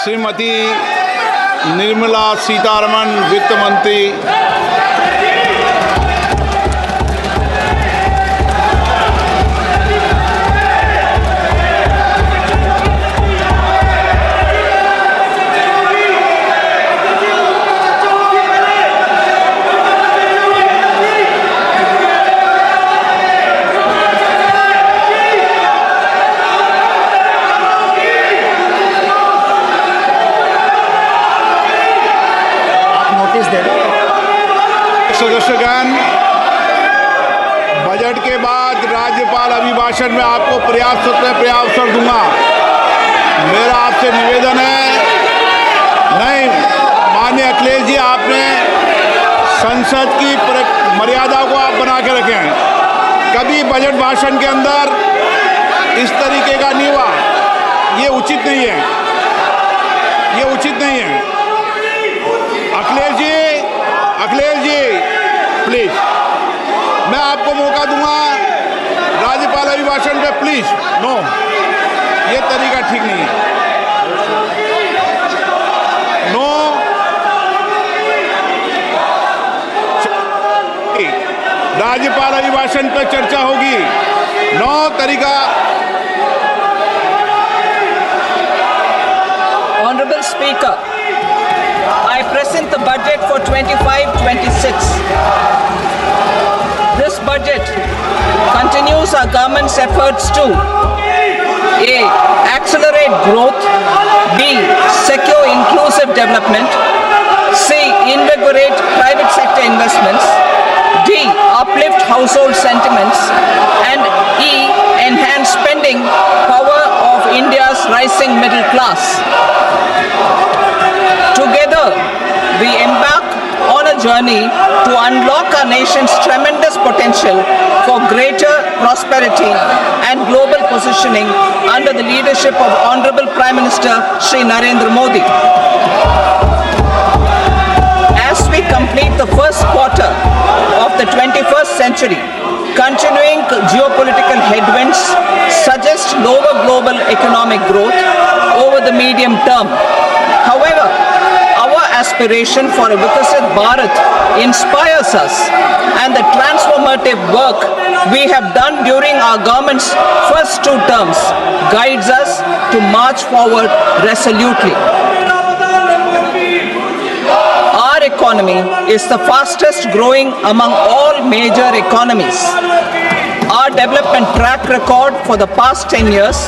श्रीमती निर्मला सीतारमण वित्त मंत्री, सदस्यगण, बजट के बाद राज्यपाल अभिभाषण में आपको पर्याप्त दूंगा। मेरा आपसे निवेदन है, नहीं माननीय अखिलेश जी, आपने संसद की मर्यादा को आप बना के रखे हैं। कभी बजट भाषण के अंदर इस तरीके का नहीं हुआ, ये उचित नहीं है, ये उचित नहीं है। अखिलेश जी प्लीज, मैं आपको मौका दूंगा राज्यपाल अभिभाषण पे, प्लीज। नो, ये तरीका ठीक नहीं है। नो, राज्यपाल अभिभाषण पे चर्चा होगी। नो तरीका। Honorable Speaker, I present the budget for 25-26. This budget continues our government's efforts to A. Accelerate growth, B. Secure inclusive development, C. Invigorate private sector investments, D. Uplift household sentiments, and E. Enhance spending power of India's rising middle class. Together, we embark on a journey to unlock our nation's tremendous potential for greater prosperity and global positioning under the leadership of Honorable Prime Minister Shri Narendra Modi. As we complete the first quarter of the 21st century, continuing geopolitical headwinds suggest lower global economic growth over the medium term. However, our aspiration for a Vikasit Bharat inspires us, and the transformative work we have done during our government's first 2 terms guides us to march forward resolutely. Our economy is the fastest growing among all major economies. Our development track record for the past 10 years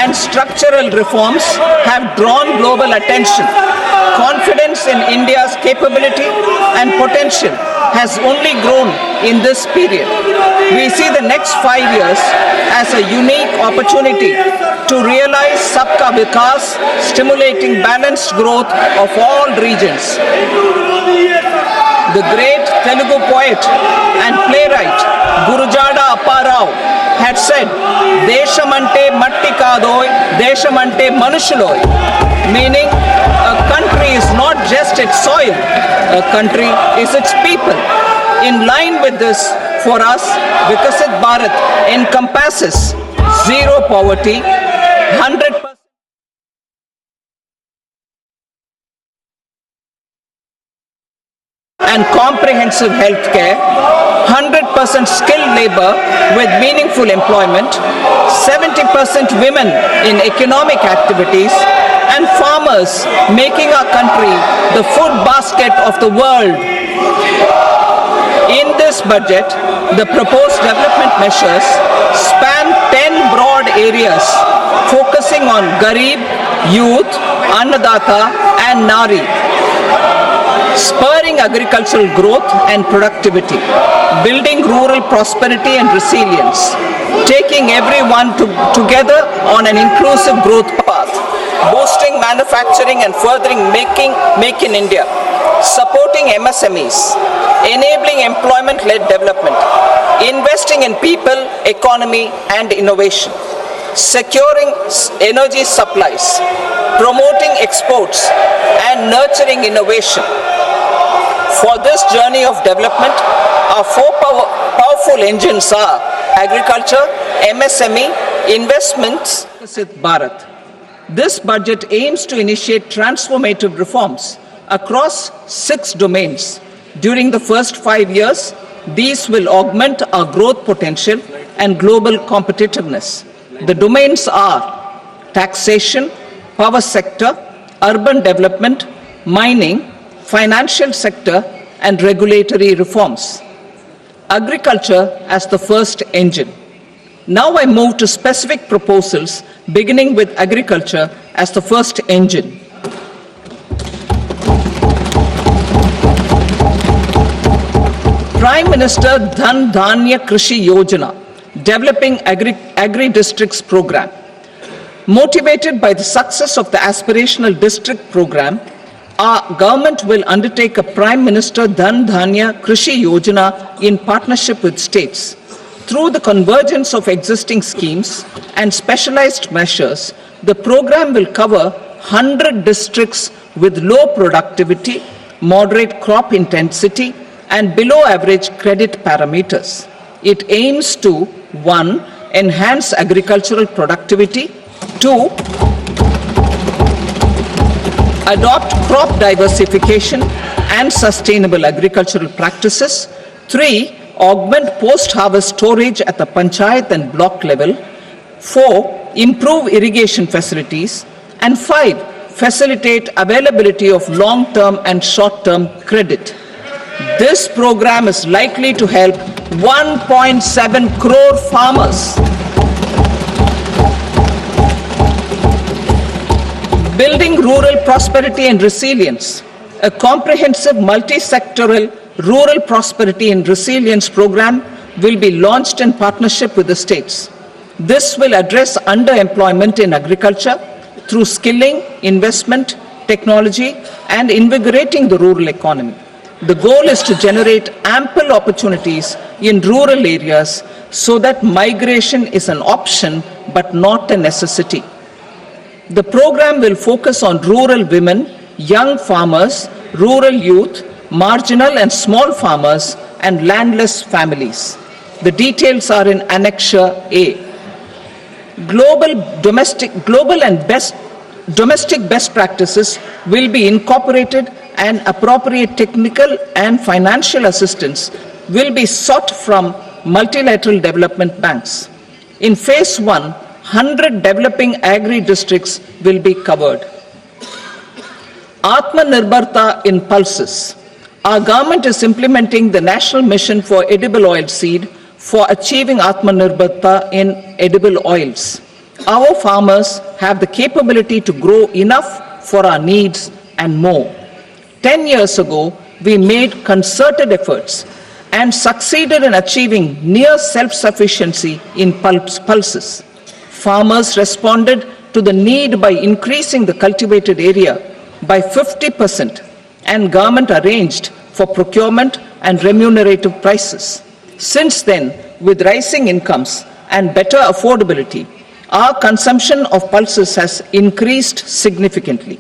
and structural reforms have drawn global attention. Confidence in India's capability and potential has only grown in this period. We see the next 5 years as a unique opportunity to realize Sabka Vikas, stimulating balanced growth of all regions. The great Telugu poet and playwright Gurujada Apparao had said, "Deshamante matti kadoy, deshamante manushuloy," meaning a country is not just its soil, a country is its people. In line with this, for us, Vikasit Bharat encompasses zero poverty, 100% and comprehensive health care, 100% skilled labor with meaningful employment, 70% women in economic activities, and farmers making our country the food basket of the world. In this budget, the proposed development measures span 10 broad areas focusing on Garib, Youth, Annadata, and Nari, spurring agricultural growth and productivity, building rural prosperity and resilience, taking everyone together on an inclusive growth path, boosting manufacturing and furthering Make in India, supporting MSMEs, enabling employment-led development, investing in people, economy, and innovation, securing energy supplies, promoting exports, and nurturing innovation. For this journey of development, our 4 powerful engines are agriculture, MSME, investments, Visit Bharat. This budget aims to initiate transformative reforms across 6 domains. During the first 5 years, these will augment our growth potential and global competitiveness. The domains are taxation, power sector, urban development, mining, financial sector, and regulatory reforms. Agriculture as the first engine. Now I move to specific proposals, beginning with agriculture as the first engine. Prime Minister Dhan Dhanya Krishi Yojana, Developing Agri-Districts Program. Motivated by the success of the Aspirational District Program, our government will undertake a Prime Minister Dhan Dhanya Krishi Yojana in partnership with states. Through the convergence of existing schemes and specialized measures, the program will cover 100 districts with low productivity, moderate crop intensity, and below average credit parameters. It aims to 1. Enhance agricultural productivity, 2. Adopt crop diversification and sustainable agricultural practices, 3. Augment post-harvest storage at the panchayat and block level, 4. Improve irrigation facilities, and 5. Facilitate availability of long-term and short-term credit. This program is likely to help 1.7 crore farmers. Building rural prosperity and resilience. A comprehensive multi-sectoral rural prosperity and resilience program will be launched in partnership with the states. This will address underemployment in agriculture through skilling, investment, technology, and invigorating the rural economy. The goal is to generate ample opportunities in rural areas so that migration is an option but not a necessity. The program will focus on rural women, young farmers, rural youth, marginal and small farmers, and landless families. The details are in Annexure A. Domestic best practices will be incorporated, and appropriate technical and financial assistance will be sought from multilateral development banks. In Phase 1, 100 developing agri-districts will be covered. Atmanirbharta in pulses. Our government is implementing the National Mission for Edible Oilseed for achieving Atmanirbharta in edible oils. Our farmers have the capability to grow enough for our needs and more. 10 years ago, we made concerted efforts and succeeded in achieving near self-sufficiency in pulses. Farmers responded to the need by increasing the cultivated area by 50%, and government arranged for procurement and remunerative prices. Since then, with rising incomes and better affordability, our consumption of pulses has increased significantly.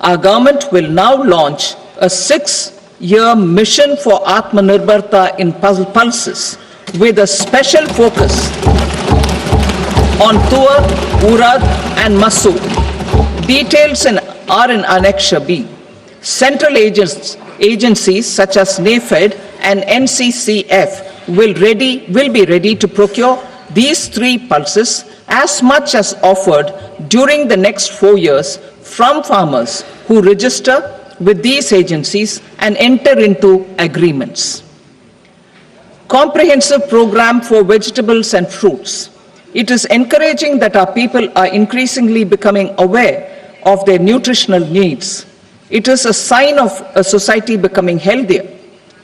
Our government will now launch a 6-year mission for Atmanirbharta in pulses with a special focus on Tuar, Urad, and Masoor. Details are in Annexure B. Central agencies such as NAFED and NCCF will be ready to procure these 3 pulses as much as offered during the next 4 years from farmers who register with these agencies and enter into agreements. Comprehensive program for vegetables and fruits. It is encouraging that our people are increasingly becoming aware of their nutritional needs. It is a sign of a society becoming healthier.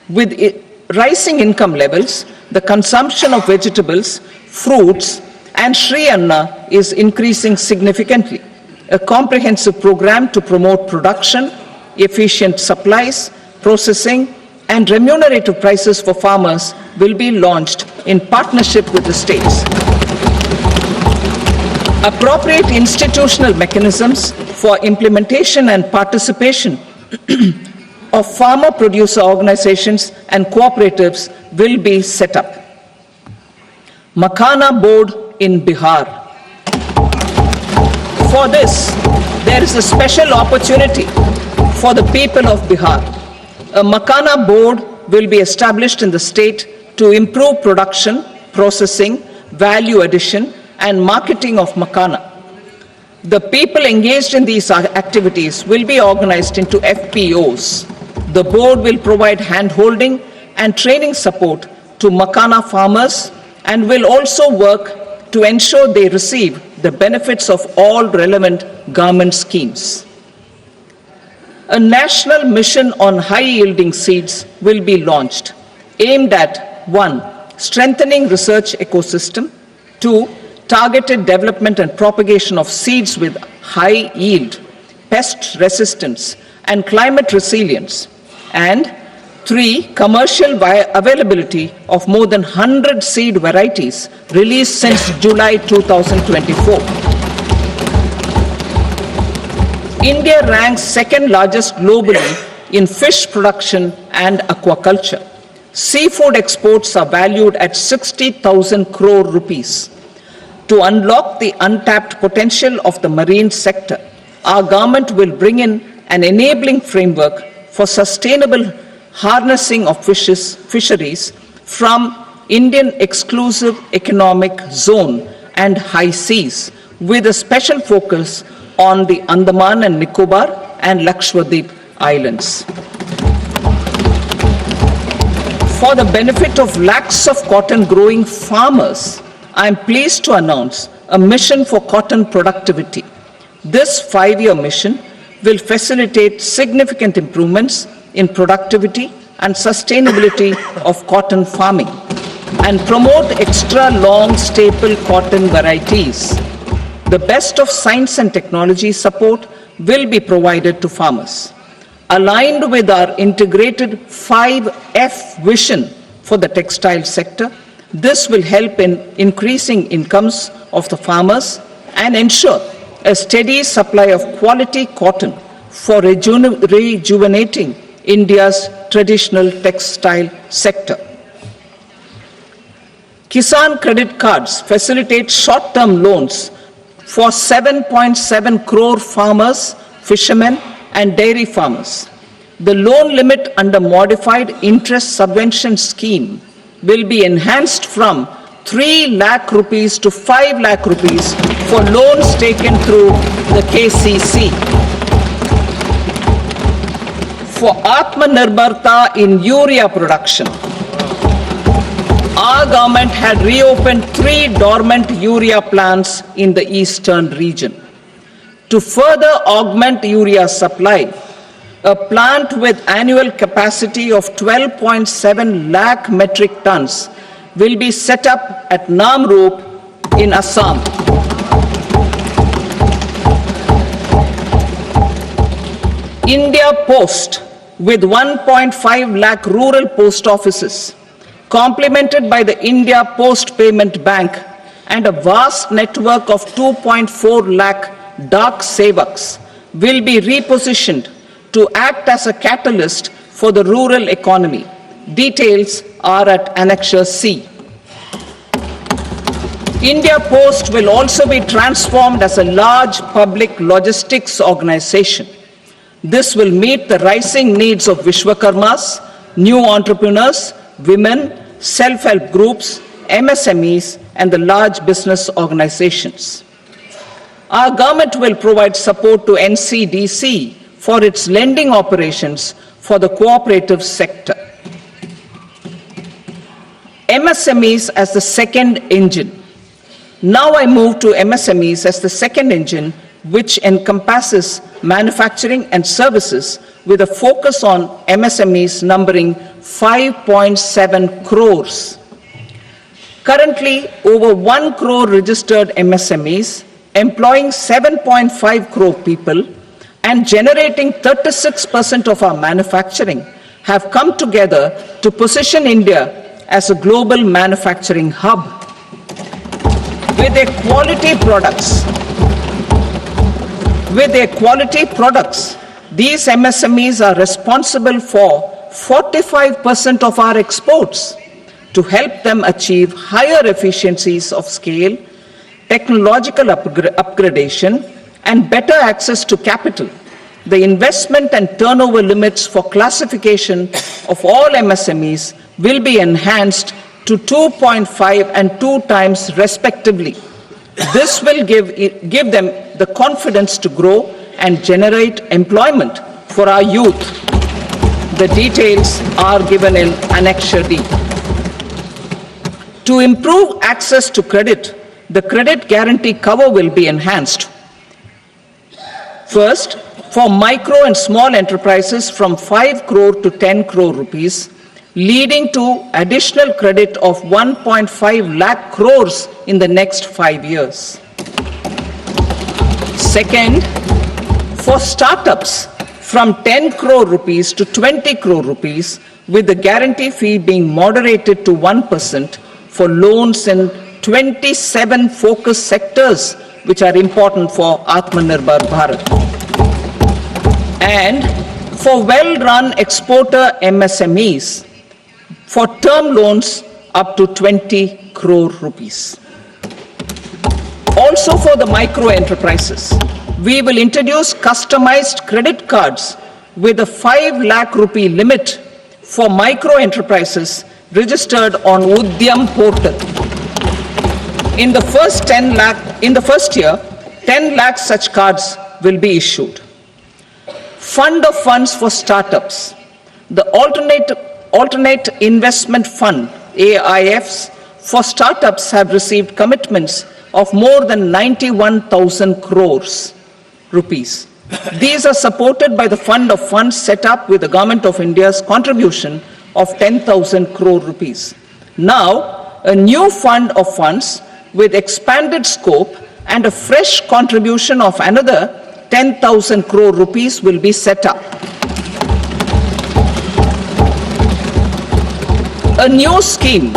With rising income levels, the consumption of vegetables, fruits, and Shri Anna is increasing significantly. A comprehensive program to promote production, efficient supplies, processing, and remunerative prices for farmers will be launched in partnership with the states. Appropriate institutional mechanisms for implementation and participation of farmer producer organizations and cooperatives will be set up. Makhana Board in Bihar. For this, there is a special opportunity for the people of Bihar. A Makana board will be established in the state to improve production, processing, value addition, and marketing of Makana. The people engaged in these activities will be organized into FPOs. The board will provide hand-holding and training support to Makana farmers and will also work to ensure they receive the benefits of all relevant government schemes. A national mission on high-yielding seeds will be launched, aimed at 1. Strengthening research ecosystem, 2. Targeted development and propagation of seeds with high yield, pest resistance, and climate resilience, and 3. Commercial availability of more than 100 seed varieties released since July 2024. India ranks second largest globally in fish production and aquaculture. Seafood exports are valued at 60,000 crore rupees. To unlock the untapped potential of the marine sector, our government will bring in an enabling framework for sustainable harnessing of fisheries from Indian exclusive economic zone and high seas, with a special focus on the Andaman and Nicobar and Lakshadweep Islands. For the benefit of lakhs of cotton growing farmers, I am pleased to announce a mission for cotton productivity. This 5-year mission will facilitate significant improvements in productivity and sustainability of cotton farming and promote extra long staple cotton varieties. The best of science and technology support will be provided to farmers. Aligned with our integrated 5F vision for the textile sector, this will help in increasing incomes of the farmers and ensure a steady supply of quality cotton for rejuvenating India's traditional textile sector. Kisan credit cards facilitate short-term loans for 7.7 crore farmers, fishermen, and dairy farmers. The loan limit under modified interest subvention scheme will be enhanced from 3 lakh rupees to 5 lakh rupees for loans taken through the KCC. For Atmanirbharta in urea production, our government had reopened 3 dormant urea plants in the eastern region. To further augment urea supply, a plant with annual capacity of 12.7 lakh metric tons will be set up at Namrup in Assam. India Post, with 1.5 lakh rural post offices, complemented by the India Post Payment Bank and a vast network of 2.4 lakh Dak Sevaks, will be repositioned to act as a catalyst for the rural economy. Details are at Annexure C. India Post will also be transformed as a large public logistics organization. This will meet the rising needs of Vishwakarmas, new entrepreneurs, women, self-help groups, MSMEs, and the large business organizations. Our government will provide support to NCDC for its lending operations for the cooperative sector. MSMEs as the second engine. Now I move to MSMEs as the second engine, which encompasses manufacturing and services with a focus on MSMEs numbering 5.7 crores. Currently, over 1 crore registered MSMEs, employing 7.5 crore people and generating 36% of our manufacturing, have come together to position India as a global manufacturing hub. With their quality products, these MSMEs are responsible for 45% of our exports. To help them achieve higher efficiencies of scale, technological upgradation, and better access to capital, the investment and turnover limits for classification of all MSMEs will be enhanced to 2.5 and 2 times respectively. This will give them the confidence to grow and generate employment for our youth. The details are given in Annexure D. To improve access to credit, the credit guarantee cover will be enhanced. First, for micro and small enterprises from 5 crore to 10 crore rupees, leading to additional credit of 1.5 lakh crores in the next 5 years. Second, for startups from 10 crore rupees to 20 crore rupees, with the guarantee fee being moderated to 1% for loans in 27 focus sectors which are important for Atmanirbhar Bharat. And for well-run exporter MSMEs, for term loans up to 20 crore rupees. Also for the micro enterprises, we will introduce customized credit cards with a 5 lakh rupee limit for micro enterprises registered on Udyam portal. In the first year, 10 lakh such cards will be issued. Fund of funds for startups. The alternate investment fund, AIFs, for startups have received commitments of more than 91,000 crores rupees. These are supported by the fund of funds set up with the Government of India's contribution of 10,000 crore rupees. Now, a new fund of funds with expanded scope and a fresh contribution of another 10,000 crore rupees will be set up. A new scheme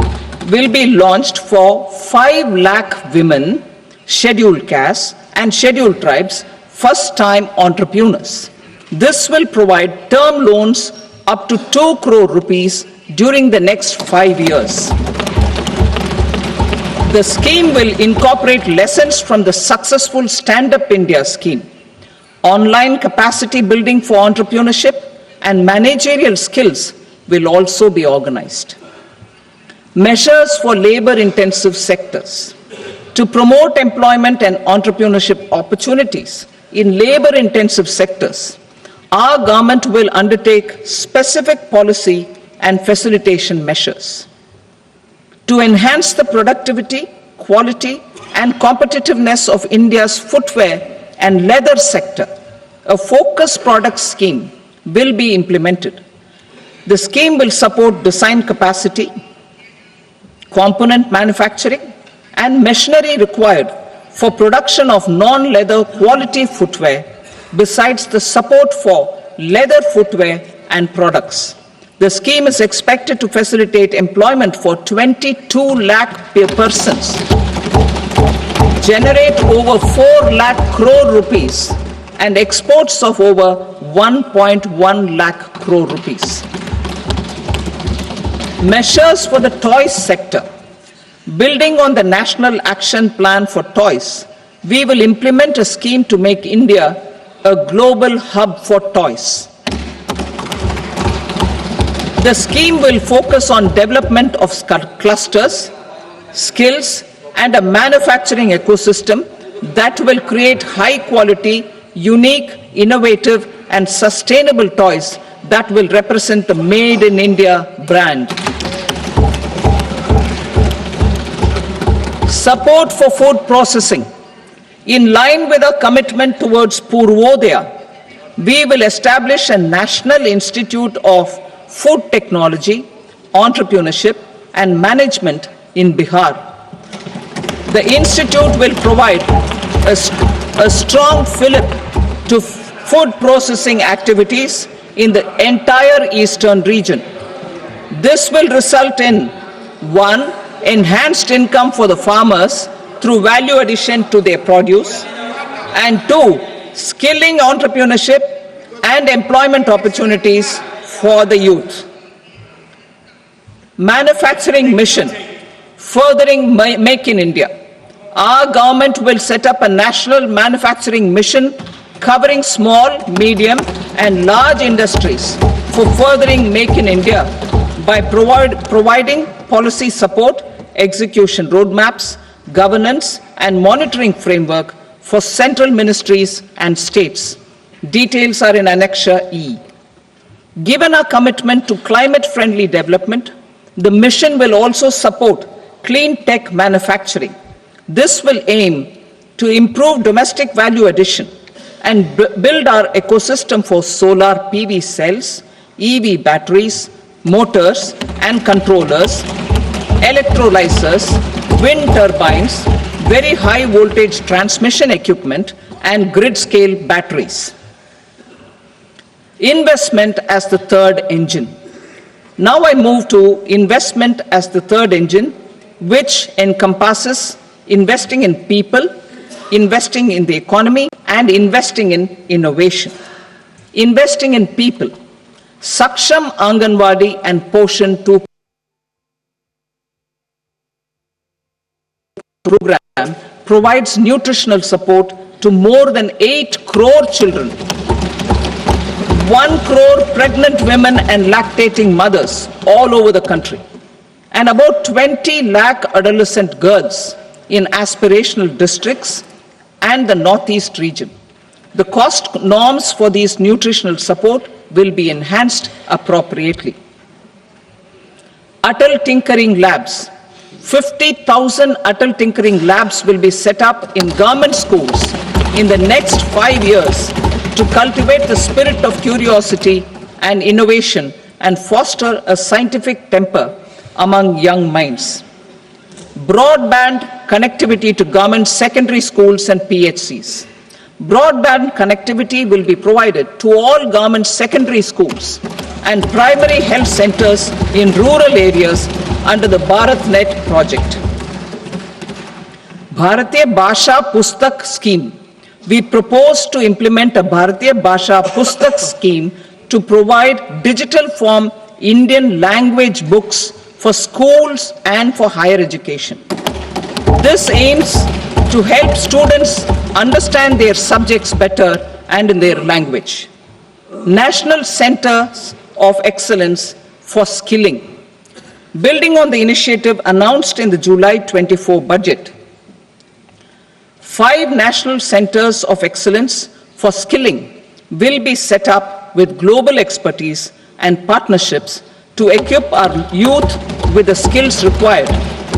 will be launched for 5 lakh women, scheduled castes and scheduled tribes, first-time entrepreneurs. This will provide term loans up to 2 crore rupees during the next 5 years. The scheme will incorporate lessons from the successful Stand Up India scheme. Online capacity building for entrepreneurship and managerial skills will also be organized. Measures for labor-intensive sectors. To promote employment and entrepreneurship opportunities in labor-intensive sectors, our government will undertake specific policy and facilitation measures. To enhance the productivity, quality, and competitiveness of India's footwear and leather sector, a focused product scheme will be implemented. The scheme will support design capacity, component manufacturing, and machinery required for production of non-leather quality footwear, besides the support for leather footwear and products. The scheme is expected to facilitate employment for 22 lakh persons, generate over 4 lakh crore rupees, and exports of over 1.1 lakh crore rupees. Measures for the toys sector. Building on the National Action Plan for Toys, we will implement a scheme to make India a global hub for toys. The scheme will focus on development of clusters, skills, and a manufacturing ecosystem that will create high-quality, unique, innovative, and sustainable toys that will represent the Made in India brand. Support for food processing. In line with our commitment towards Purvodaya, we will establish a National Institute of Food Technology, Entrepreneurship and Management in Bihar. The institute will provide a strong fillip to food processing activities in the entire eastern region. This will result in 1. Enhanced income for the farmers through value addition to their produce, and 2. Skilling entrepreneurship and employment opportunities for the youth. Manufacturing mission, furthering Make in India. Our government will set up a national manufacturing mission covering small, medium and large industries for furthering Make in India by providing policy support, execution roadmaps, governance and monitoring framework for central ministries and states. Details are in Annexure E. Given our commitment to climate-friendly development, the mission will also support clean tech manufacturing. This will aim to improve domestic value addition and build our ecosystem for solar PV cells, EV batteries, motors and controllers, electrolyzers, wind turbines, very high voltage transmission equipment and grid-scale batteries. Investment as the third engine. Now I move to investment as the third engine, which encompasses investing in people, investing in the economy, and investing in innovation. Investing in people. Saksham Anganwadi and Poshan 2 program provides nutritional support to more than 8 crore children, 1 crore pregnant women and lactating mothers all over the country, and about 20 lakh adolescent girls in aspirational districts and the Northeast region. The cost norms for these nutritional support will be enhanced appropriately. Atal Tinkering Labs. 50,000 Atal Tinkering Labs will be set up in government schools in the next 5 years to cultivate the spirit of curiosity and innovation and foster a scientific temper among young minds. Broadband connectivity to government secondary schools and PHCs. Broadband connectivity will be provided to all government secondary schools and primary health centers in rural areas under the BharatNet project. Bharatiya Bhasha Pustak Scheme. We propose to implement a Bharatiya Bhasha Pustak scheme to provide digital form Indian language books for schools and for higher education. This aims to help students understand their subjects better and in their language. National Centers of Excellence for Skilling. Building on the initiative announced in the July 24 budget, 5 national centers of excellence for skilling will be set up with global expertise and partnerships to equip our youth with the skills required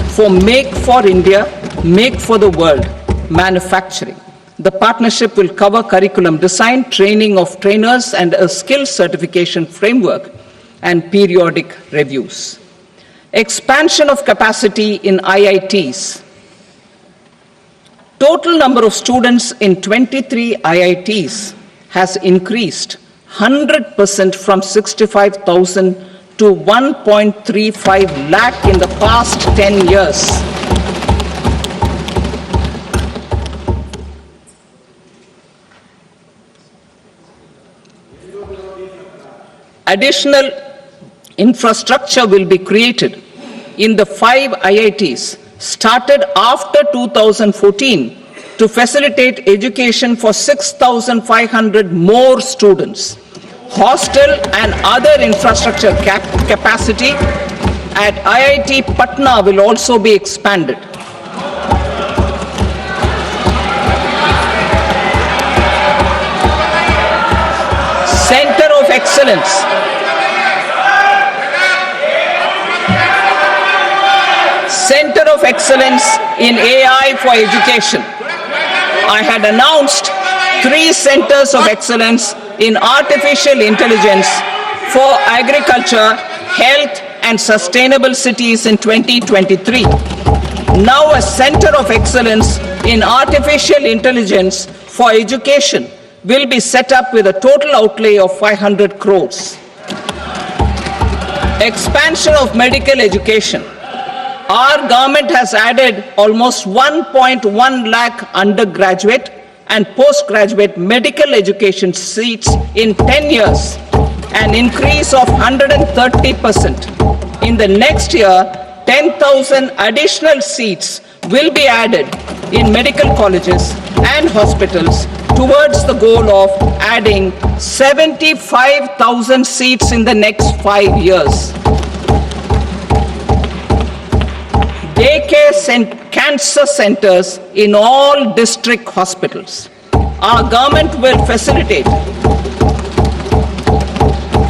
for Make for India, Make for the World manufacturing. The partnership will cover curriculum design, training of trainers, and a skills certification framework and periodic reviews. Expansion of capacity in IITs. Total number of students in 23 IITs has increased 100% from 65,000 to 1.35 lakh in the past 10 years. Additional infrastructure will be created in the 5 IITs started after 2014 to facilitate education for 6,500 more students. Hostel and other infrastructure capacity at IIT Patna will also be expanded. Center of Excellence. Center of Excellence in AI for Education. I had announced 3 centers of excellence in artificial intelligence for agriculture, health, and sustainable cities in 2023. Now a center of excellence in artificial intelligence for education will be set up with a total outlay of 500 crores. Expansion of medical education. Our government has added almost 1.1 lakh undergraduate and postgraduate medical education seats in 10 years, an increase of 130%. In the next year, 10,000 additional seats will be added in medical colleges and hospitals towards the goal of adding 75,000 seats in the next 5 years. Daycare cancer centers in all district hospitals. Our government will facilitate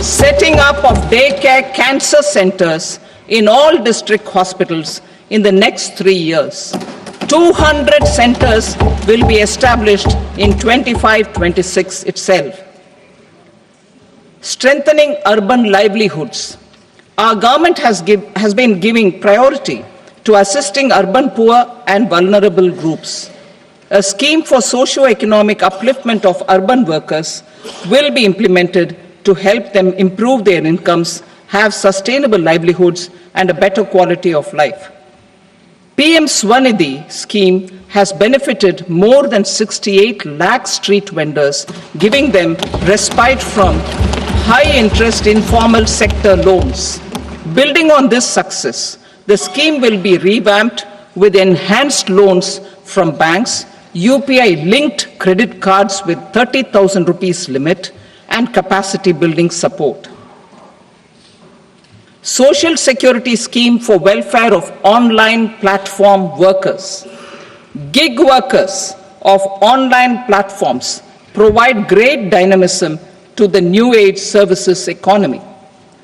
setting up of daycare cancer centers in all district hospitals in the next 3 years. 200 centers will be established in 25-26 itself. Strengthening urban livelihoods. Our government has been giving priority to assisting urban poor and vulnerable groups. A scheme for socio-economic upliftment of urban workers will be implemented to help them improve their incomes, have sustainable livelihoods, and a better quality of life. PM Swanidhi scheme has benefited more than 68 lakh street vendors, giving them respite from high-interest informal sector loans. Building on this success, the scheme will be revamped with enhanced loans from banks, UPI-linked credit cards with 30,000 rupees limit, and capacity building support. Social Security scheme for welfare of online platform workers. Gig workers of online platforms provide great dynamism to the new age services economy.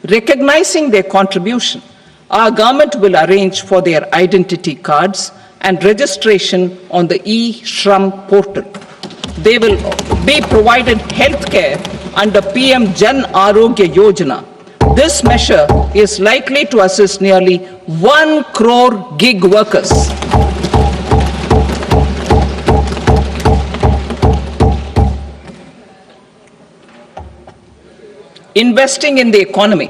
Recognizing their contribution, our government will arrange for their identity cards and registration on the e-Shram portal. They will be provided health care under PM Jan Arogya Yojana. This measure is likely to assist nearly 1 crore gig workers. Investing in the economy.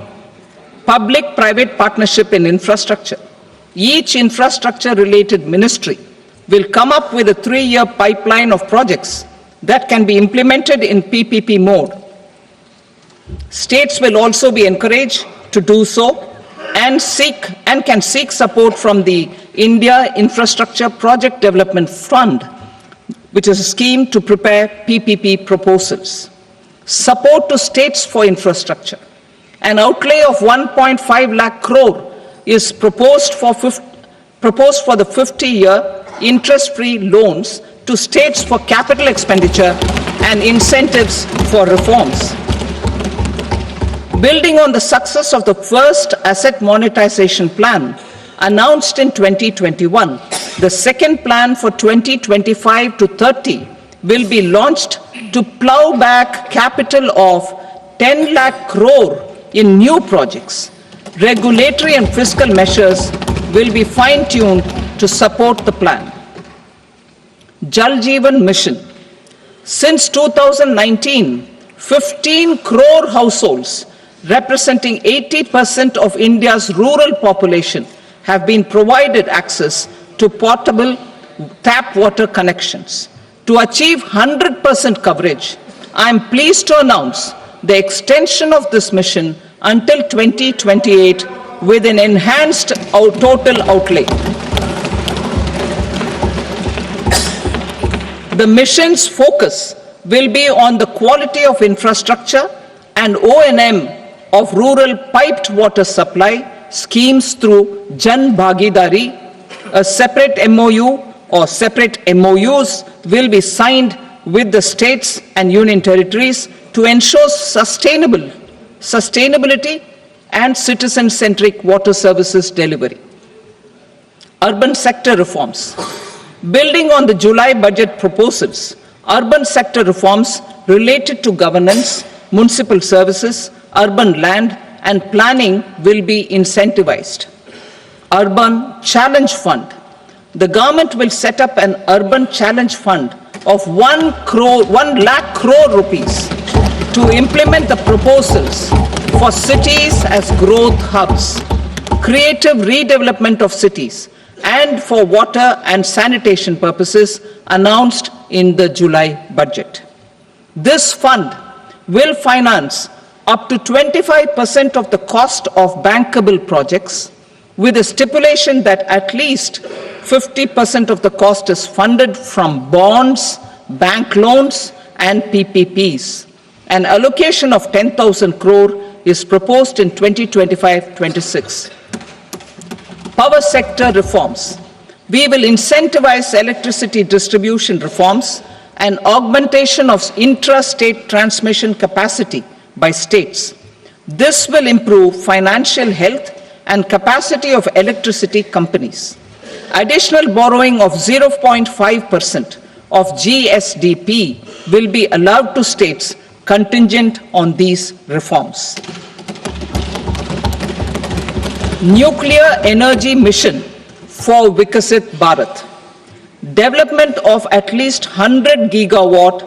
Public-private partnership in infrastructure. Each infrastructure-related ministry will come up with a 3-year pipeline of projects that can be implemented in PPP mode. States will also be encouraged to do so and can seek support from the India Infrastructure Project Development Fund, which is a scheme to prepare PPP proposals. Support to states for infrastructure. An outlay of 1.5 lakh crore is proposed for the 50-year interest-free loans to states for capital expenditure and incentives for reforms. Building on the success of the first asset monetization plan announced in 2021, the second plan for 2025 to 30 will be launched to plow back capital of 10 lakh crore in new projects. Regulatory and fiscal measures will be fine-tuned to support the plan. Jal Jeevan Mission. Since 2019, 15 crore households representing 80% of India's rural population have been provided access to portable tap water connections. To achieve 100% coverage, I am pleased to announce the extension of this mission until 2028 with an enhanced total outlay. The mission's focus will be on the quality of infrastructure and O&M of rural piped water supply schemes through Jan Bhagidari. A separate MOU or separate MOUs will be signed with the states and union territories to ensure sustainability and citizen-centric water services delivery. Urban sector reforms. Building on the July budget proposals, urban sector reforms related to governance, municipal services, urban land and planning will be incentivized. Urban Challenge Fund. The government will set up an Urban Challenge Fund of 1 lakh crore rupees to implement the proposals for cities as growth hubs, creative redevelopment of cities, and for water and sanitation purposes announced in the July budget. This fund will finance up to 25% of the cost of bankable projects with a stipulation that at least 50% of the cost is funded from bonds, bank loans, and PPPs. An allocation of 10,000 crore is proposed in 2025-26. Power sector reforms. We will incentivize electricity distribution reforms and augmentation of intra-state transmission capacity by states. This will improve financial health and capacity of electricity companies. Additional borrowing of 0.5% of GSDP will be allowed to states contingent on these reforms. Nuclear energy mission for Vikasit Bharat. Development of at least 100 gigawatt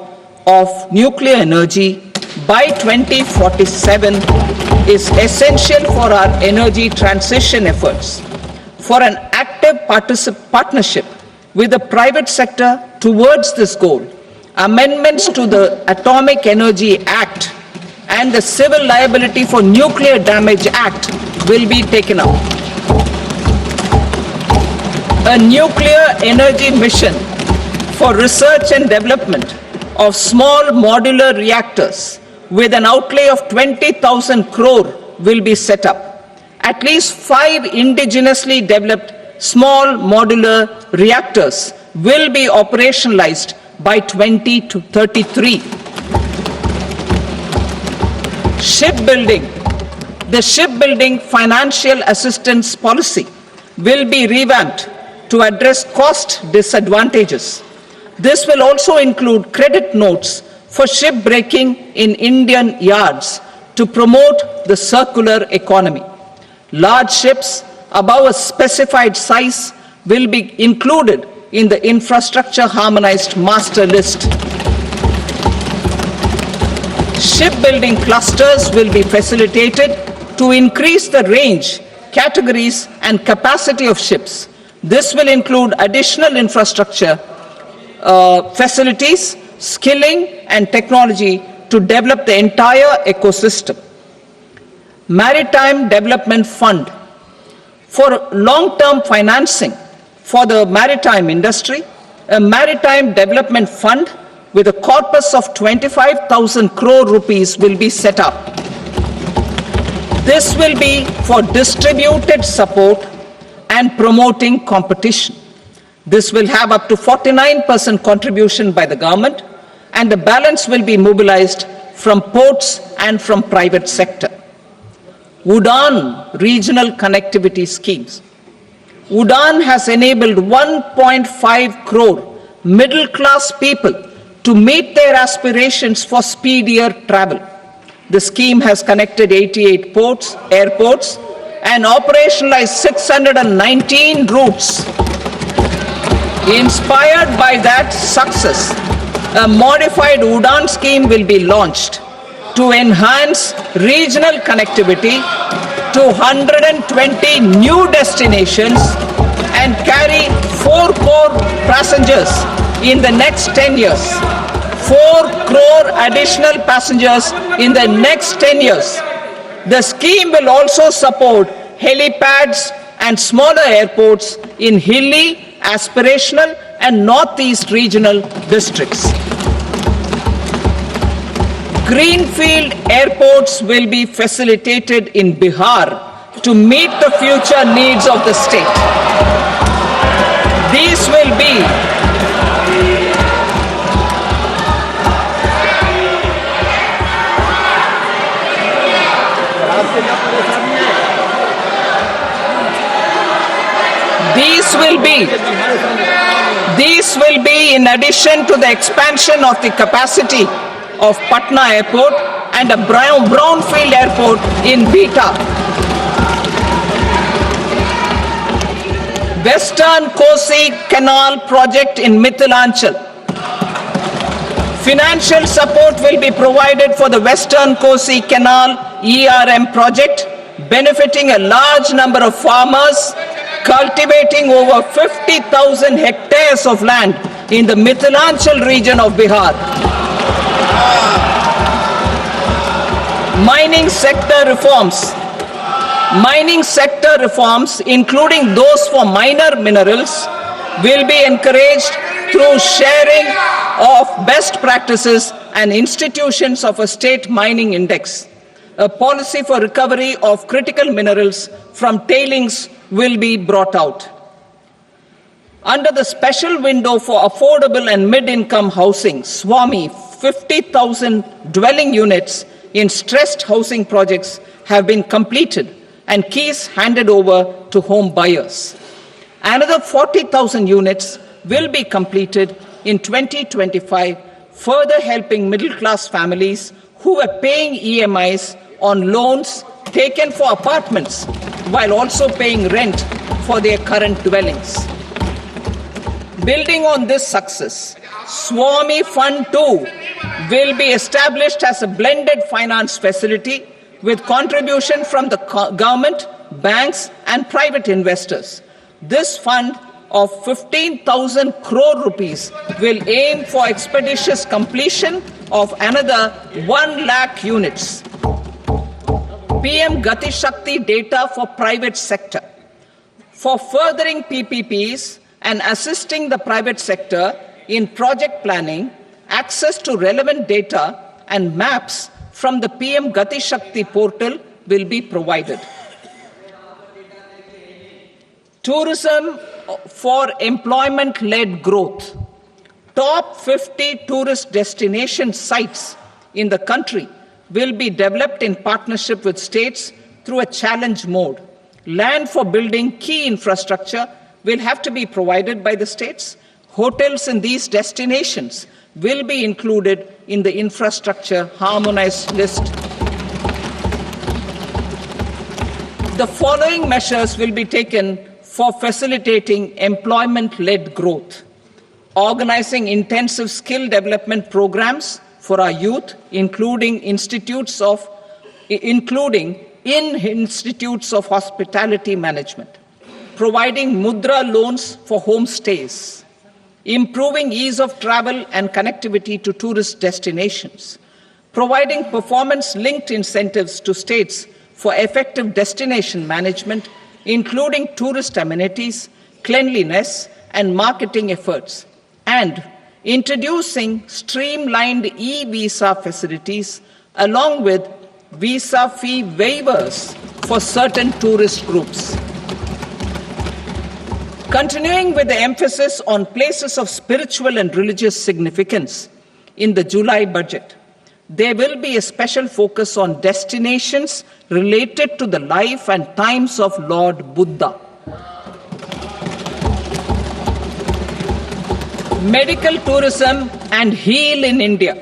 of nuclear energy by 2047 is essential for our energy transition efforts. For an active partnership with the private sector towards this goal, amendments to the Atomic Energy Act and the Civil Liability for Nuclear Damage Act will be taken up. A nuclear energy mission for research and development of small modular reactors with an outlay of 20,000 crore will be set up. At least 5 indigenously developed small modular reactors will be operationalized by 2033. Shipbuilding. The shipbuilding financial assistance policy will be revamped to address cost disadvantages. This will also include credit notes for shipbreaking in Indian yards to promote the circular economy. Large ships above a specified size will be included in the infrastructure harmonized master list. Shipbuilding clusters will be facilitated to increase the range, categories, and capacity of ships. This will include additional infrastructure, facilities, skilling, and technology to develop the entire ecosystem. Maritime Development Fund. For long-term financing for the maritime industry, a Maritime Development Fund with a corpus of 25,000 crore rupees will be set up. This will be for distributed support and promoting competition. This will have up to 49% contribution by the government, and the balance will be mobilized from ports and from private sector. Udan regional connectivity schemes. Udan has enabled 1.5 crore middle-class people to meet their aspirations for speedier travel. The scheme has connected 88 airports, and operationalized 619 routes. Inspired by that success, a modified Udan scheme will be launched to enhance regional connectivity to 120 new destinations and carry 4 crore passengers in the next 10 years. 4 crore additional passengers in the next 10 years. The scheme will also support helipads and smaller airports in hilly, aspirational, and northeast regional districts. Greenfield airports will be facilitated in Bihar to meet the future needs of the state. These will be in addition to the expansion of the capacity of Patna Airport and a brownfield airport in Beta. Western Kosi Canal project in Mithilanchal. Financial support will be provided for the Western Kosi Canal ERM project, benefiting a large number of farmers, cultivating over 50,000 hectares of land in the Mithilanchal region of Bihar. Mining sector reforms. Mining sector reforms, including those for minor minerals, will be encouraged through sharing of best practices and institutions of a state mining index. A policy for recovery of critical minerals from tailings will be brought out. Under the special window for affordable and mid-income housing, SWAMI, 50,000 dwelling units in stressed housing projects have been completed and keys handed over to home buyers. Another 40,000 units will be completed in 2025, further helping middle-class families who are paying EMIs on loans taken for apartments while also paying rent for their current dwellings. Building on this success, SWAMI Fund 2 will be established as a blended finance facility with contribution from the government, banks, and private investors. This fund of 15,000 crore rupees will aim for expeditious completion of another 1 lakh units. PM Gati Shakti data for private sector. For furthering PPPs and assisting the private sector in project planning, access to relevant data and maps from the PM Gati Shakti portal will be provided. Tourism for employment-led growth. Top 50 tourist destination sites in the country will be developed in partnership with states through a challenge mode. Land for building key infrastructure will have to be provided by the states. Hotels in these destinations will be included in the infrastructure harmonized list. The following measures will be taken for facilitating employment-led growth. Organizing intensive skill development programs for our youth, including in institutes of hospitality management. Providing mudra loans for homestays. Improving ease of travel and connectivity to tourist destinations. Providing performance-linked incentives to states for effective destination management, including tourist amenities, cleanliness, and marketing efforts. And introducing streamlined e-visa facilities along with visa fee waivers for certain tourist groups. Continuing with the emphasis on places of spiritual and religious significance, in the July budget, there will be a special focus on destinations related to the life and times of Lord Buddha. Medical tourism and heal in India.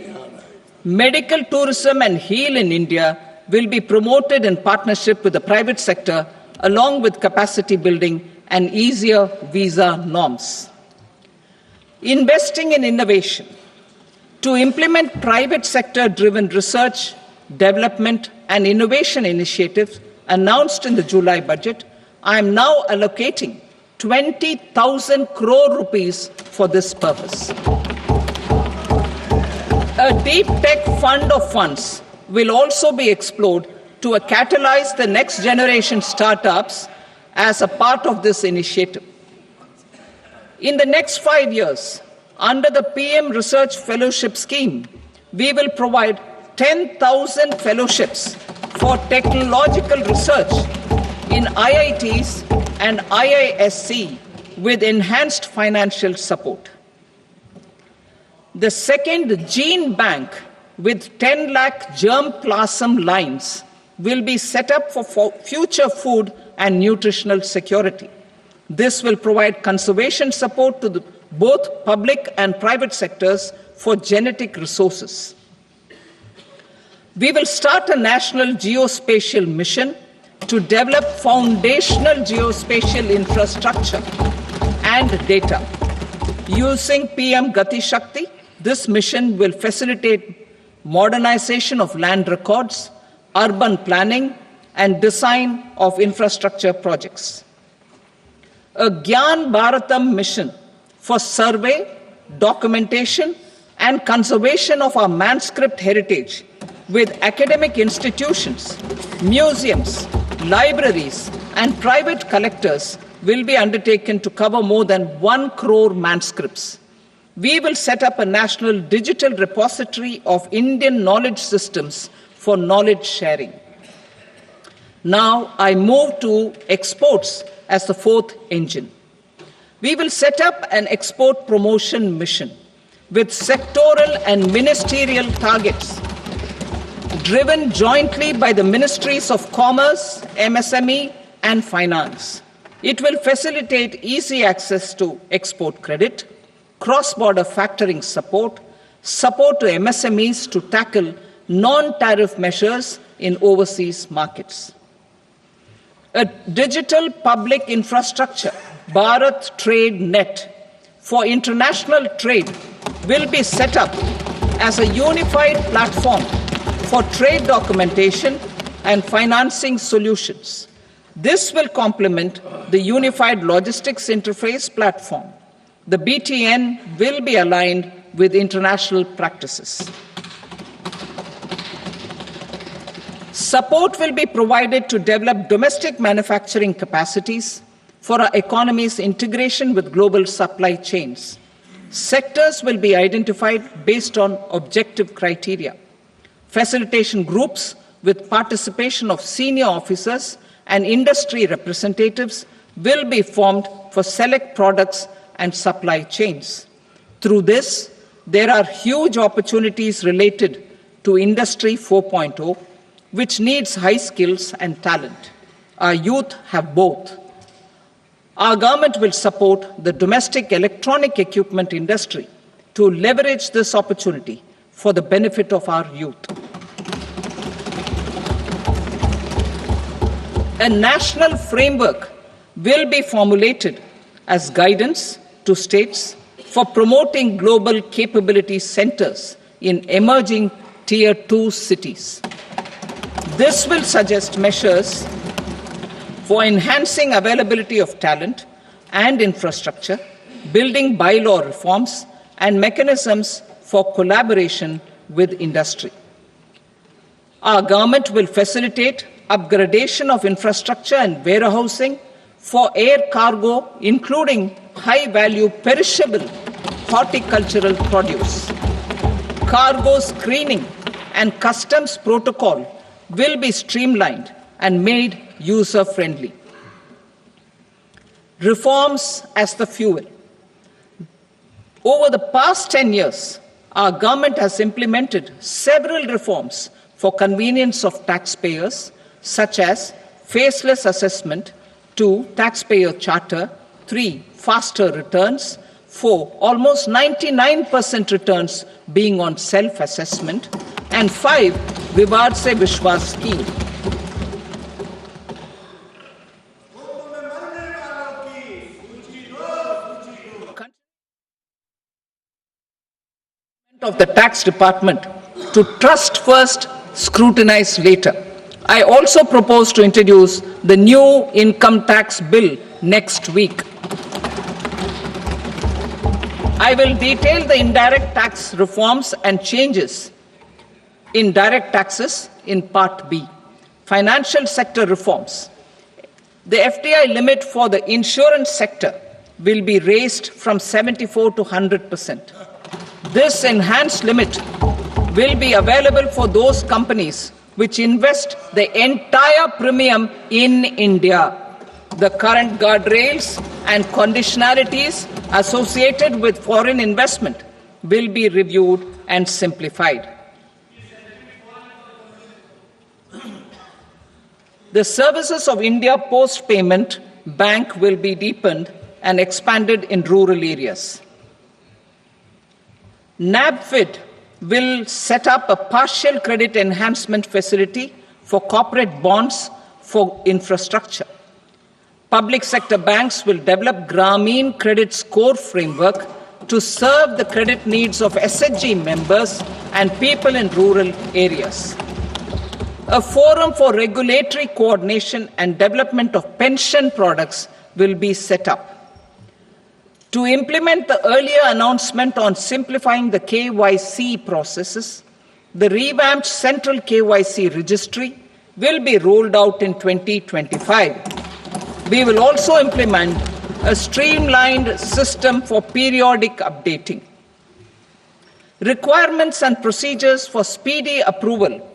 Medical tourism and heal in India will be promoted in partnership with the private sector, along with capacity building and easier visa norms. Investing in innovation. To implement private sector-driven research, development, and innovation initiatives announced in the July budget, I am now allocating 20,000 crore rupees for this purpose. A deep tech fund of funds will also be explored to catalyze the next generation startups as a part of this initiative. In the next 5 years, under the PM Research Fellowship Scheme, we will provide 10,000 fellowships for technological research in IITs and IISc with enhanced financial support. The second gene bank with 10 lakh germplasm lines will be set up for future food and nutritional security. This will provide conservation support to both public and private sectors for genetic resources. We will start a national geospatial mission to develop foundational geospatial infrastructure and data. Using PM Gati Shakti, this mission will facilitate modernization of land records, urban planning, and design of infrastructure projects. A Gyan Bharatam mission for survey, documentation, and conservation of our manuscript heritage with academic institutions, museums, libraries, and private collectors will be undertaken to cover more than 1 crore manuscripts. We will set up a national digital repository of Indian knowledge systems for knowledge sharing. Now I move to exports as the fourth engine. We will set up an export promotion mission with sectoral and ministerial targets driven jointly by the Ministries of Commerce, MSME, and Finance. It will facilitate easy access to export credit, cross-border factoring support, support to MSMEs to tackle non-tariff measures in overseas markets. A digital public infrastructure, Bharat Trade Net, for international trade will be set up as a unified platform for trade documentation and financing solutions. This will complement the Unified Logistics Interface platform. The BTN will be aligned with international practices. Support will be provided to develop domestic manufacturing capacities for our economy's integration with global supply chains. Sectors will be identified based on objective criteria. Facilitation groups with participation of senior officers and industry representatives will be formed for select products and supply chains. Through this, there are huge opportunities related to Industry 4.0, which needs high skills and talent. Our youth have both. Our government will support the domestic electronic equipment industry to leverage this opportunity for the benefit of our youth. A national framework will be formulated as guidance to states for promoting global capability centers in emerging Tier 2 cities. This will suggest measures for enhancing availability of talent and infrastructure, building bylaw reforms, and mechanisms for collaboration with industry. Our government will facilitate upgradation of infrastructure and warehousing for air cargo, including high-value perishable horticultural produce. Cargo screening and customs protocol will be streamlined and made user-friendly. Reforms as the fuel. Over the past 10 years, our government has implemented several reforms for convenience of taxpayers, such as faceless assessment, 2, taxpayer charter, 3, faster returns, 4, almost 99% returns being on self-assessment, and 5, Vivad Se Vishwas scheme. Of the tax department to trust first, scrutinize later. I also propose to introduce the new income tax bill next week. I will detail the indirect tax reforms and changes in direct taxes in Part B. Financial sector reforms. The FDI limit for the insurance sector will be raised from 74 to 100%. This enhanced limit will be available for those companies which invest the entire premium in India. The current guardrails and conditionalities associated with foreign investment will be reviewed and simplified. The services of India Post Payment Bank will be deepened and expanded in rural areas. NABFID will set up a partial credit enhancement facility for corporate bonds for infrastructure. Public sector banks will develop Grameen Credit Score framework to serve the credit needs of SHG members and people in rural areas. A forum for regulatory coordination and development of pension products will be set up. To implement the earlier announcement on simplifying the KYC processes, the revamped Central KYC Registry will be rolled out in 2025. We will also implement a streamlined system for periodic updating. Requirements and procedures for speedy approval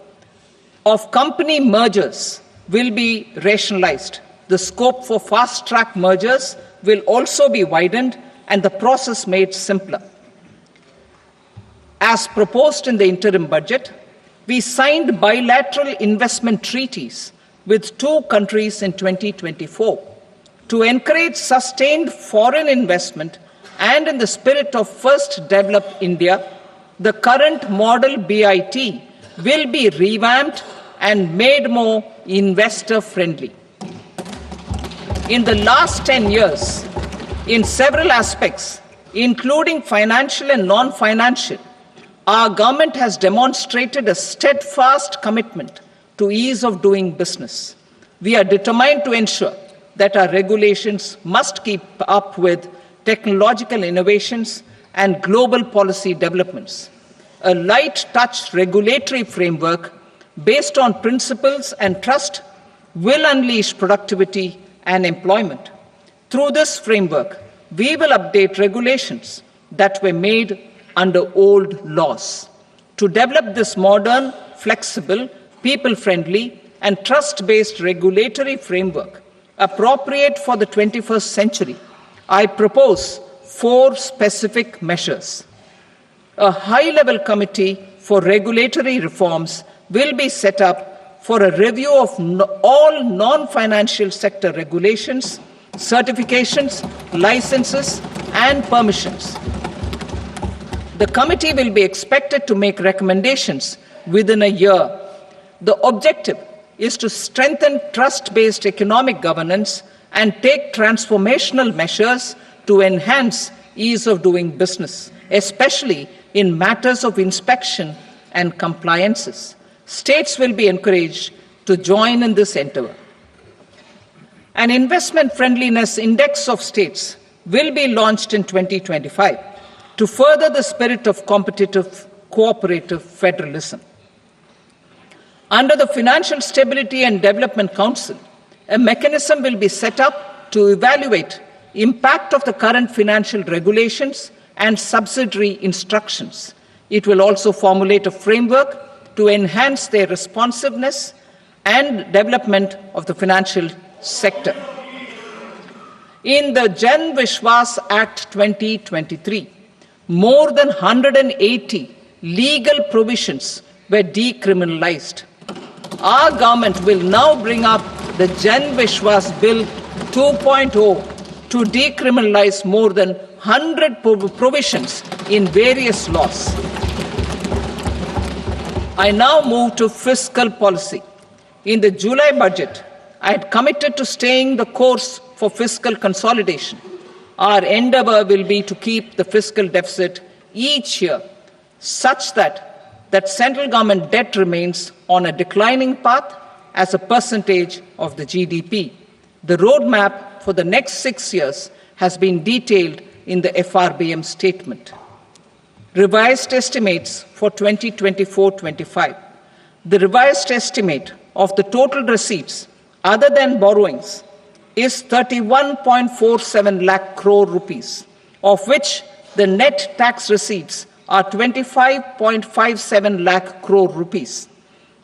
of company mergers will be rationalized. The scope for fast-track mergers will also be widened and the process made simpler. As proposed in the interim budget, we signed bilateral investment treaties with 2 countries in 2024 to encourage sustained foreign investment, and in the spirit of First Develop India, the current model BIT will be revamped and made more investor-friendly. In the last 10 years, in several aspects, including financial and non-financial, our government has demonstrated a steadfast commitment to ease of doing business. We are determined to ensure that our regulations must keep up with technological innovations and global policy developments. A light-touch regulatory framework based on principles and trust will unleash productivity and employment. Through this framework, we will update regulations that were made under old laws. To develop this modern, flexible, people-friendly, and trust-based regulatory framework appropriate for the 21st century, I propose 4 specific measures. A high-level committee for regulatory reforms will be set up for a review of all non-financial sector regulations, certifications, licenses, and permissions. The committee will be expected to make recommendations within a year. The objective is to strengthen trust-based economic governance and take transformational measures to enhance ease of doing business, especially in matters of inspection and compliances. States will be encouraged to join in this endeavor. An investment friendliness index of states will be launched in 2025 to further the spirit of competitive, cooperative federalism. Under the Financial Stability and Development Council, a mechanism will be set up to evaluate impact of the current financial regulations and subsidiary instructions. It will also formulate a framework to enhance their responsiveness and development of the financial sector. In the Jan Vishwas Act 2023, more than 180 legal provisions were decriminalized. Our government will now bring up the Jan Vishwas Bill 2.0 to decriminalize more than 100 provisions in various laws. I now move to fiscal policy. In the July budget, I had committed to staying the course for fiscal consolidation. Our endeavor will be to keep the fiscal deficit each year such that central government debt remains on a declining path as a percentage of the GDP. The roadmap for the next 6 years has been detailed in the FRBM statement. Revised estimates for 2024-25. The revised estimate of the total receipts other than borrowings is 31.47 lakh crore rupees, of which the net tax receipts are 25.57 lakh crore rupees.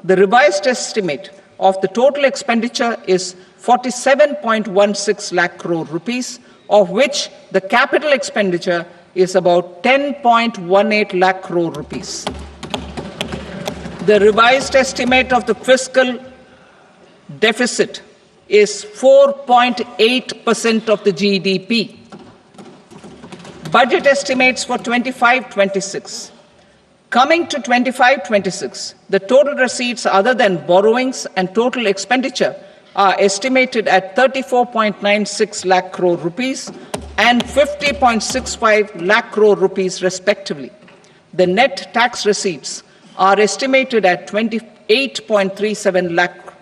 The revised estimate of the total expenditure is 47.16 lakh crore rupees, of which the capital expenditure is about 10.18 lakh crore rupees. The revised estimate of the fiscal deficit is 4.8% of the GDP. Budget estimates for 25-26. Coming to 25-26, the total receipts other than borrowings and total expenditure are estimated at 34.96 lakh crore rupees and 50.65 lakh crore rupees respectively. The net tax receipts are estimated at 28.37 lakh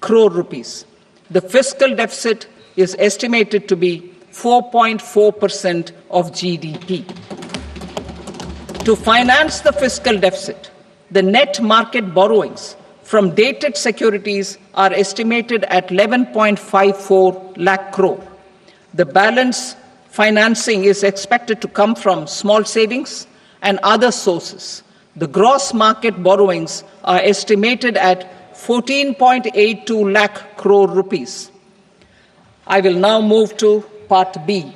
crore rupees. The fiscal deficit is estimated to be 4.4% of GDP. To finance the fiscal deficit, the net market borrowings from dated securities are estimated at 11.54 lakh crore. The balance financing is expected to come from small savings and other sources. The gross market borrowings are estimated at 14.82 lakh crore rupees. I will now move to Part B.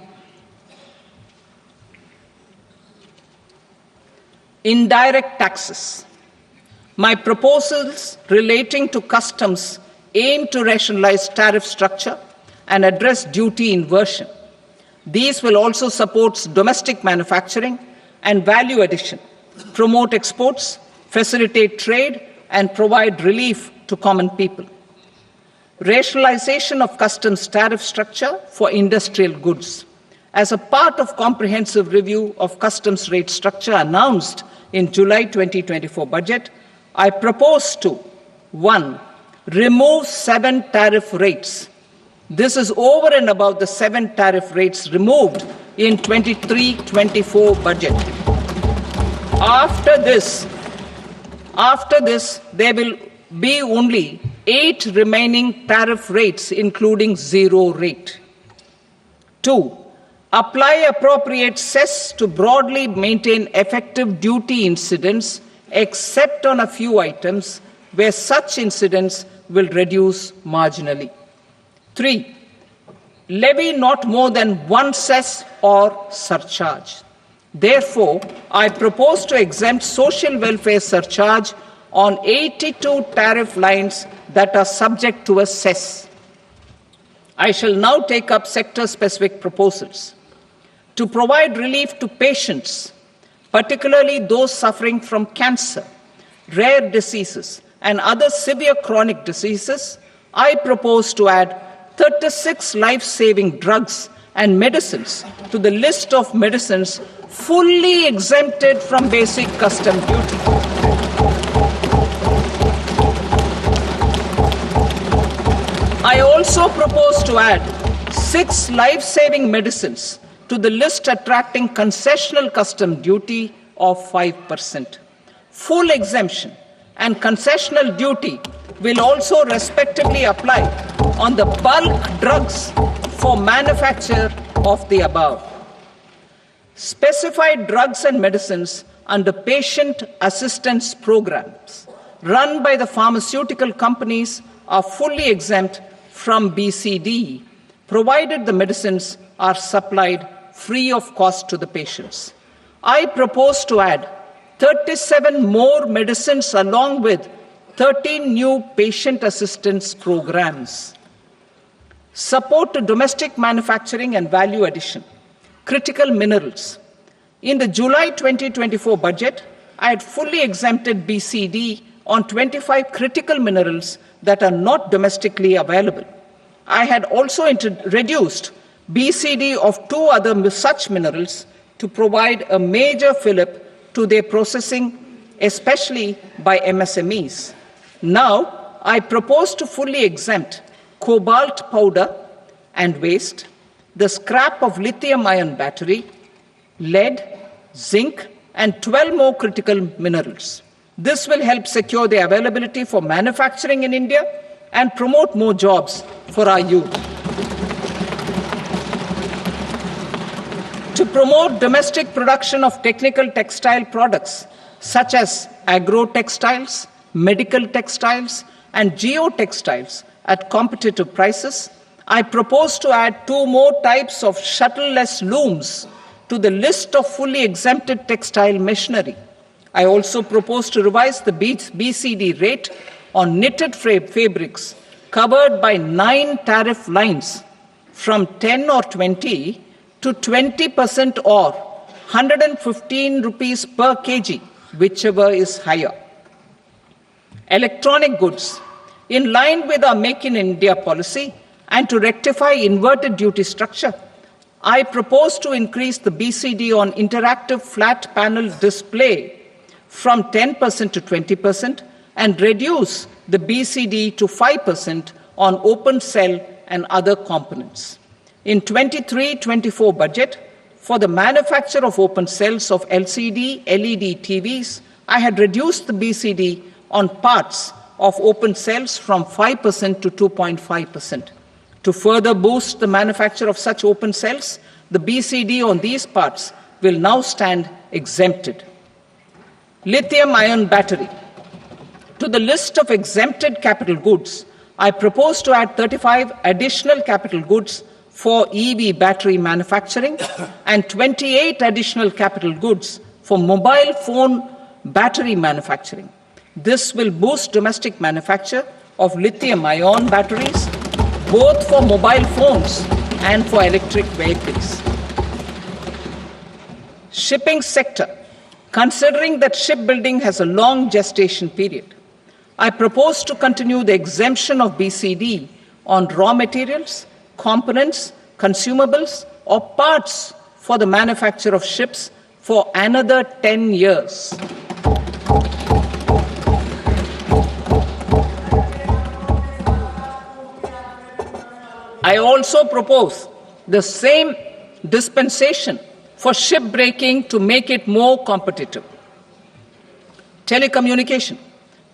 Indirect taxes. My proposals relating to customs aim to rationalize tariff structure and address duty inversion. These will also support domestic manufacturing and value addition, promote exports, facilitate trade, and provide relief to common people. Rationalization of customs tariff structure for industrial goods. As a part of comprehensive review of customs rate structure announced in July 2024 budget, I propose to 1. Remove 7 tariff rates. This is over and above the 7 tariff rates removed in 23-24 budget. After this, there will be only 8 remaining tariff rates, including 0 rate. 2. Apply appropriate cess to broadly maintain effective duty incidence, except on a few items where such incidence will reduce marginally. 3. Levy not more than 1 cess or surcharge. Therefore, I propose to exempt social welfare surcharge on 82 tariff lines that are subject to a cess. I shall now take up sector-specific proposals. To provide relief to patients, particularly those suffering from cancer, rare diseases, and other severe chronic diseases, I propose to add 36 life-saving drugs and medicines to the list of medicines fully exempted from basic custom duty. I also propose to add 6 life-saving medicines to the list attracting concessional custom duty of 5%. Full exemption and concessional duty will also respectively apply on the bulk drugs for manufacture of the above. Specified drugs and medicines under patient assistance programs run by the pharmaceutical companies are fully exempt from BCD, provided the medicines are supplied free of cost to the patients. I propose to add 37 more medicines along with 13 new patient assistance programs. Support to domestic manufacturing and value addition. Critical minerals. In the July 2024 budget, I had fully exempted BCD on 25 critical minerals that are not domestically available. I had also reduced BCD of 2 other such minerals to provide a major fillip to their processing, especially by MSMEs. Now, I propose to fully exempt cobalt powder and waste, the scrap of lithium-ion battery, lead, zinc, and 12 more critical minerals. This will help secure the availability for manufacturing in India and promote more jobs for our youth. To promote domestic production of technical textile products such as agro-textiles, medical textiles, and geotextiles at competitive prices, I propose to add 2 more types of shuttle-less looms to the list of fully exempted textile machinery. I also propose to revise the BCD rate on knitted fabrics covered by 9 tariff lines from 10 or 20 to 20% or 115 rupees per kg, whichever is higher. Electronic goods. In line with our Make in India policy and to rectify inverted duty structure, I propose to increase the BCD on interactive flat panel display from 10% to 20% and reduce the BCD to 5% on open cell and other components. In 23-24 budget, for the manufacture of open cells of LCD, LED TVs, I had reduced the BCD on parts of open cells from 5% to 2.5%. To further boost the manufacture of such open cells, the BCD on these parts will now stand exempted. Lithium-ion battery. To the list of exempted capital goods, I propose to add 35 additional capital goods for EV battery manufacturing and 28 additional capital goods for mobile phone battery manufacturing. This will boost domestic manufacture of lithium-ion batteries, both for mobile phones and for electric vehicles. Shipping sector. Considering that shipbuilding has a long gestation period, I propose to continue the exemption of BCD on raw materials, components, consumables, or parts for the manufacture of ships for another 10 years. I also propose the same dispensation for shipbreaking to make it more competitive. Telecommunication.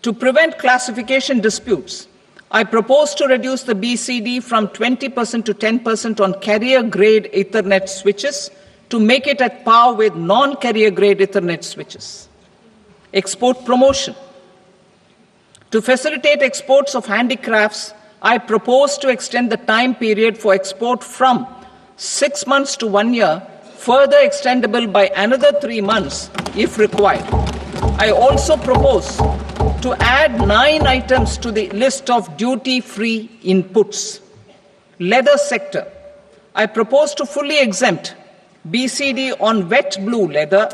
To prevent classification disputes, I propose to reduce the BCD from 20% to 10% on carrier-grade Ethernet switches to make it at par with non-carrier-grade Ethernet switches. Export promotion. To facilitate exports of handicrafts, I propose to extend the time period for export from 6 months to 1 year, further extendable by another 3 months if required. I also propose to add 9 items to the list of duty-free inputs. Leather sector. I propose to fully exempt BCD on wet blue leather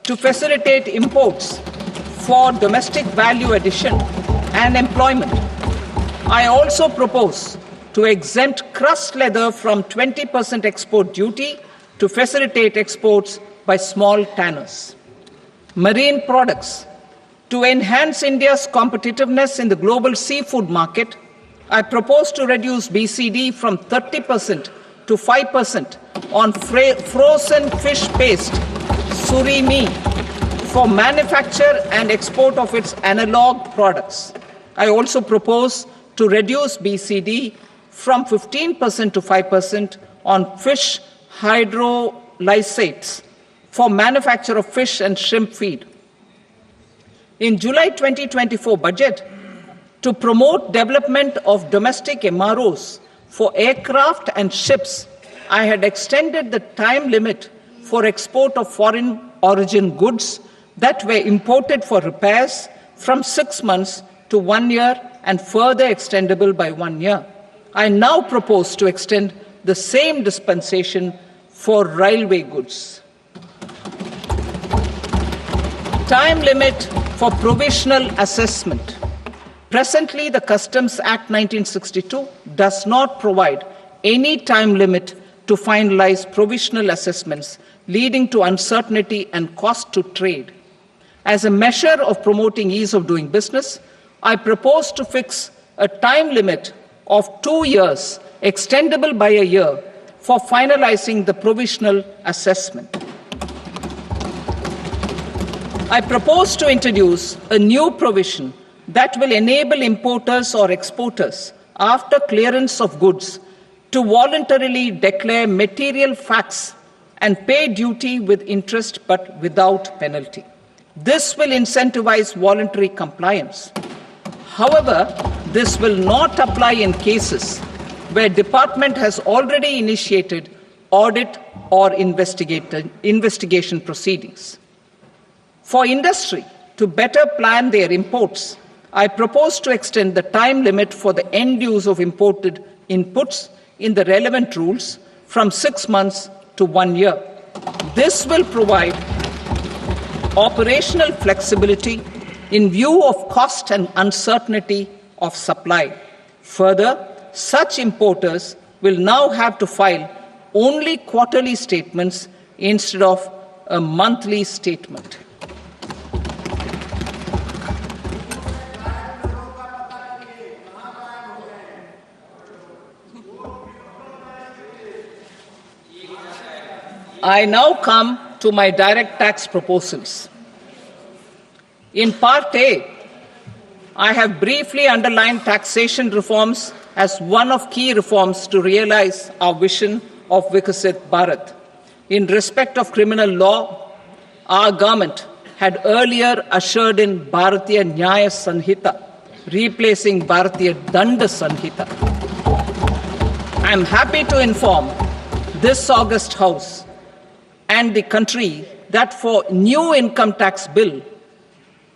to facilitate imports for domestic value addition and employment. I also propose to exempt crust leather from 20% export duty to facilitate exports by small tanners. Marine products. To enhance India's competitiveness in the global seafood market, I propose to reduce BCD from 30% to 5% on frozen fish paste, surimi, for manufacture and export of its analog products. I also propose to reduce BCD from 15% to 5% on fish hydrolysates for manufacture of fish and shrimp feed. In July 2024 budget, to promote development of domestic MROs for aircraft and ships, I had extended the time limit for export of foreign origin goods that were imported for repairs from 6 months to 1 year and further extendable by 1 year. I now propose to extend the same dispensation for railway goods. Time limit for provisional assessment. Presently, the Customs Act 1962 does not provide any time limit to finalize provisional assessments, leading to uncertainty and cost to trade. As a measure of promoting ease of doing business, I propose to fix a time limit of 2 years, extendable by a year, for finalizing the provisional assessment. I propose to introduce a new provision that will enable importers or exporters, after clearance of goods, to voluntarily declare material facts and pay duty with interest but without penalty. This will incentivize voluntary compliance. However, this will not apply in cases where department has already initiated audit or investigation proceedings. For industry to better plan their imports, I propose to extend the time limit for the end use of imported inputs in the relevant rules from 6 months to 1 year. This will provide operational flexibility in view of cost and uncertainty of supply. Further, such importers will now have to file only quarterly statements instead of a monthly statement. I now come to my direct tax proposals. In Part A, I have briefly underlined taxation reforms as one of key reforms to realize our vision of Vikasit Bharat. In respect of criminal law, our government had earlier ushered in Bharatiya Nyaya Sanhita, replacing Bharatiya Danda Sanhita. I am happy to inform this august House and the country that for new income tax bill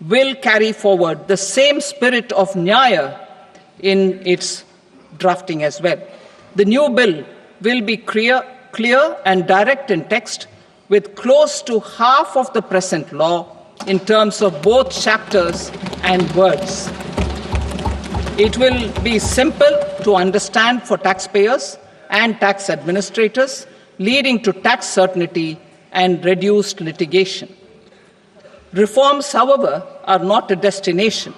will carry forward the same spirit of Nyaya in its drafting as well. The new bill will be clear and direct in text, with close to half of the present law in terms of both chapters and words. It will be simple to understand for taxpayers and tax administrators, leading to tax certainty and reduced litigation. Reforms, however, are not a destination.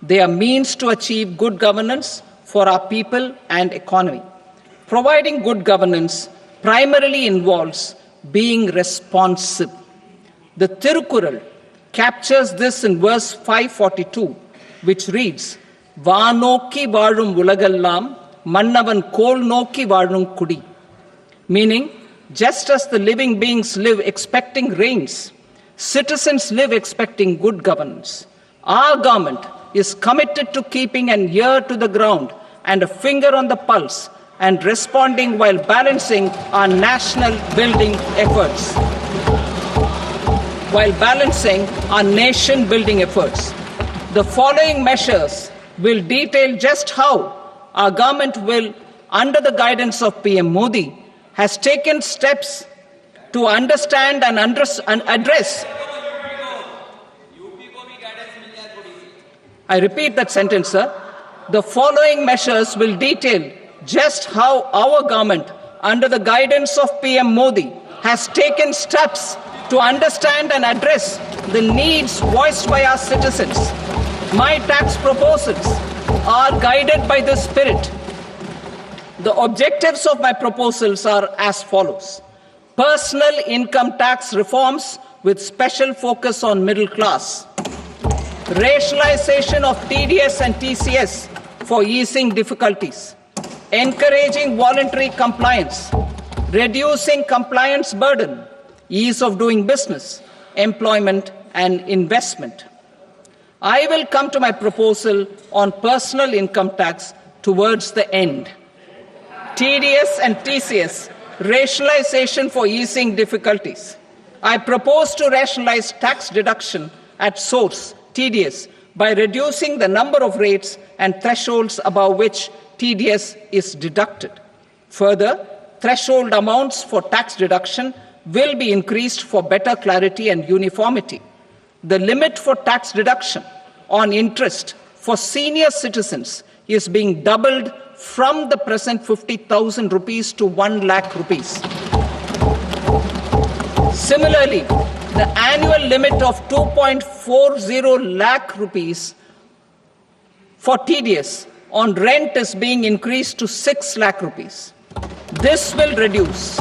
They are means to achieve good governance for our people and economy. Providing good governance primarily involves being responsive. The Tirukkural captures this in verse 542, which reads, "Vaanokki vaazhum ulagallam, mannavan kol nokki vaazhum kudi," meaning, just as the living beings live expecting rains, citizens live expecting good governance. Our government is committed to keeping an ear to the ground and a finger on the pulse and responding while balancing our national building efforts. The following measures will detail just how our government will, under the guidance of PM Modi, has taken steps to understand and address. I repeat that sentence, sir. The following measures will detail just how our government, under the guidance of PM Modi, has taken steps to understand and address the needs voiced by our citizens. My tax proposals are guided by this spirit. The objectives of my proposals are as follows. Personal income tax reforms with special focus on middle class. Rationalization of TDS and TCS for easing difficulties. Encouraging voluntary compliance. Reducing compliance burden. Ease of doing business, employment and investment. I will come to my proposal on personal income tax towards the end. TDS and TCS, rationalization for easing difficulties. I propose to rationalize tax deduction at source, TDS, by reducing the number of rates and thresholds above which TDS is deducted. Further, threshold amounts for tax deduction will be increased for better clarity and uniformity. The limit for tax deduction on interest for senior citizens is being doubled from the present 50,000 rupees to 1 lakh rupees. Similarly, the annual limit of 2.40 lakh rupees for TDS on rent is being increased to 6 lakh rupees. This will reduce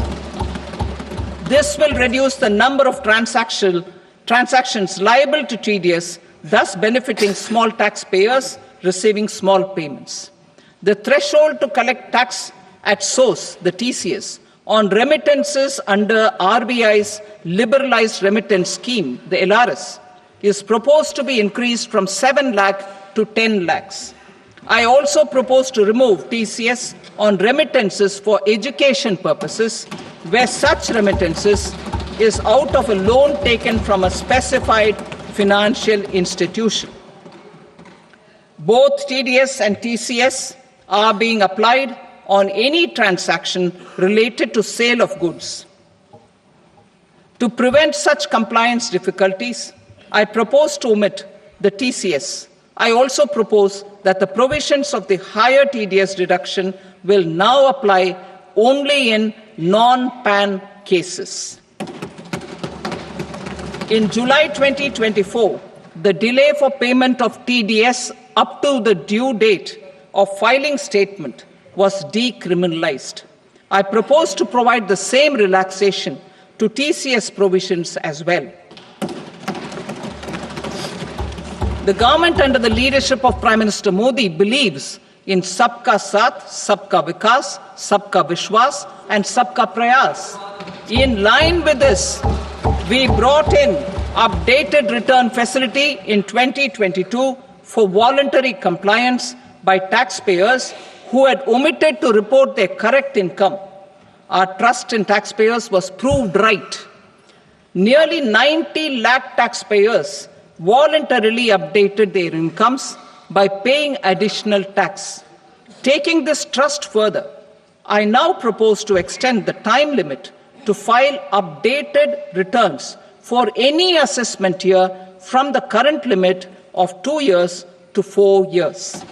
the number of transactions liable to TDS, thus benefiting small taxpayers receiving small payments. The threshold to collect tax at source, the TCS, on remittances under RBI's liberalized remittance scheme, the LRS, is proposed to be increased from 7 lakh to 10 lakhs. I also propose to remove TCS on remittances for education purposes, where such remittances is out of a loan taken from a specified financial institution. Both TDS and TCS are being applied on any transaction related to sale of goods. To prevent such compliance difficulties, I propose to omit the TCS. I also propose that the provisions of the higher TDS deduction will now apply only in non-PAN cases. In July 2024, the delay for payment of TDS up to the due date of filing statement was decriminalized. I propose to provide the same relaxation to TCS provisions as well. The government under the leadership of Prime Minister Modi believes in Sabka Saath, Sabka Vikas, Sabka Vishwas and Sabka Prayas. In line with this, we brought in updated return facility in 2022 for voluntary compliance by taxpayers who had omitted to report their correct income. Our trust in taxpayers was proved right. Nearly 90 lakh taxpayers voluntarily updated their incomes by paying additional tax. Taking this trust further, I now propose to extend the time limit to file updated returns for any assessment year from the current limit of 2 years to 4 years.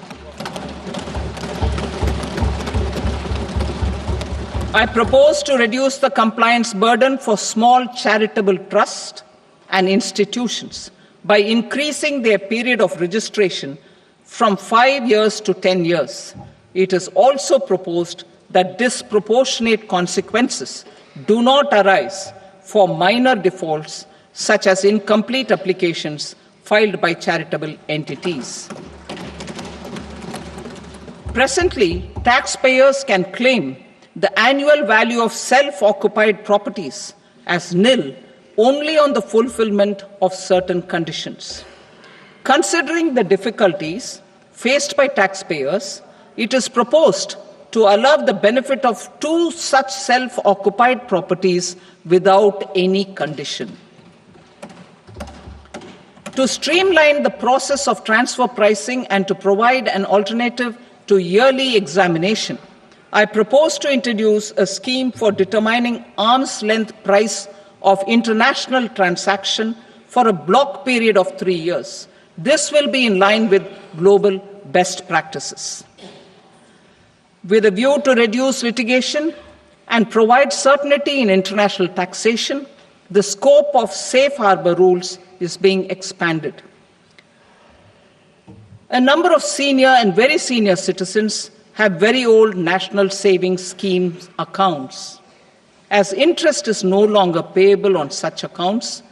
I propose to reduce the compliance burden for small charitable trusts and institutions by increasing their period of registration from 5 years to 10 years. It is also proposed that disproportionate consequences do not arise for minor defaults, such as incomplete applications filed by charitable entities. Presently, taxpayers can claim the annual value of self-occupied properties as nil only on the fulfillment of certain conditions. Considering the difficulties faced by taxpayers, it is proposed to allow the benefit of 2 such self-occupied properties without any condition. To streamline the process of transfer pricing and to provide an alternative to yearly examination, I propose to introduce a scheme for determining arm's length price of international transaction for a block period of 3 years. This will be in line with global best practices. With a view to reduce litigation and provide certainty in international taxation, the scope of safe harbor rules is being expanded. A number of senior and very senior citizens have very old national savings schemes accounts. As interest is no longer payable on such accounts,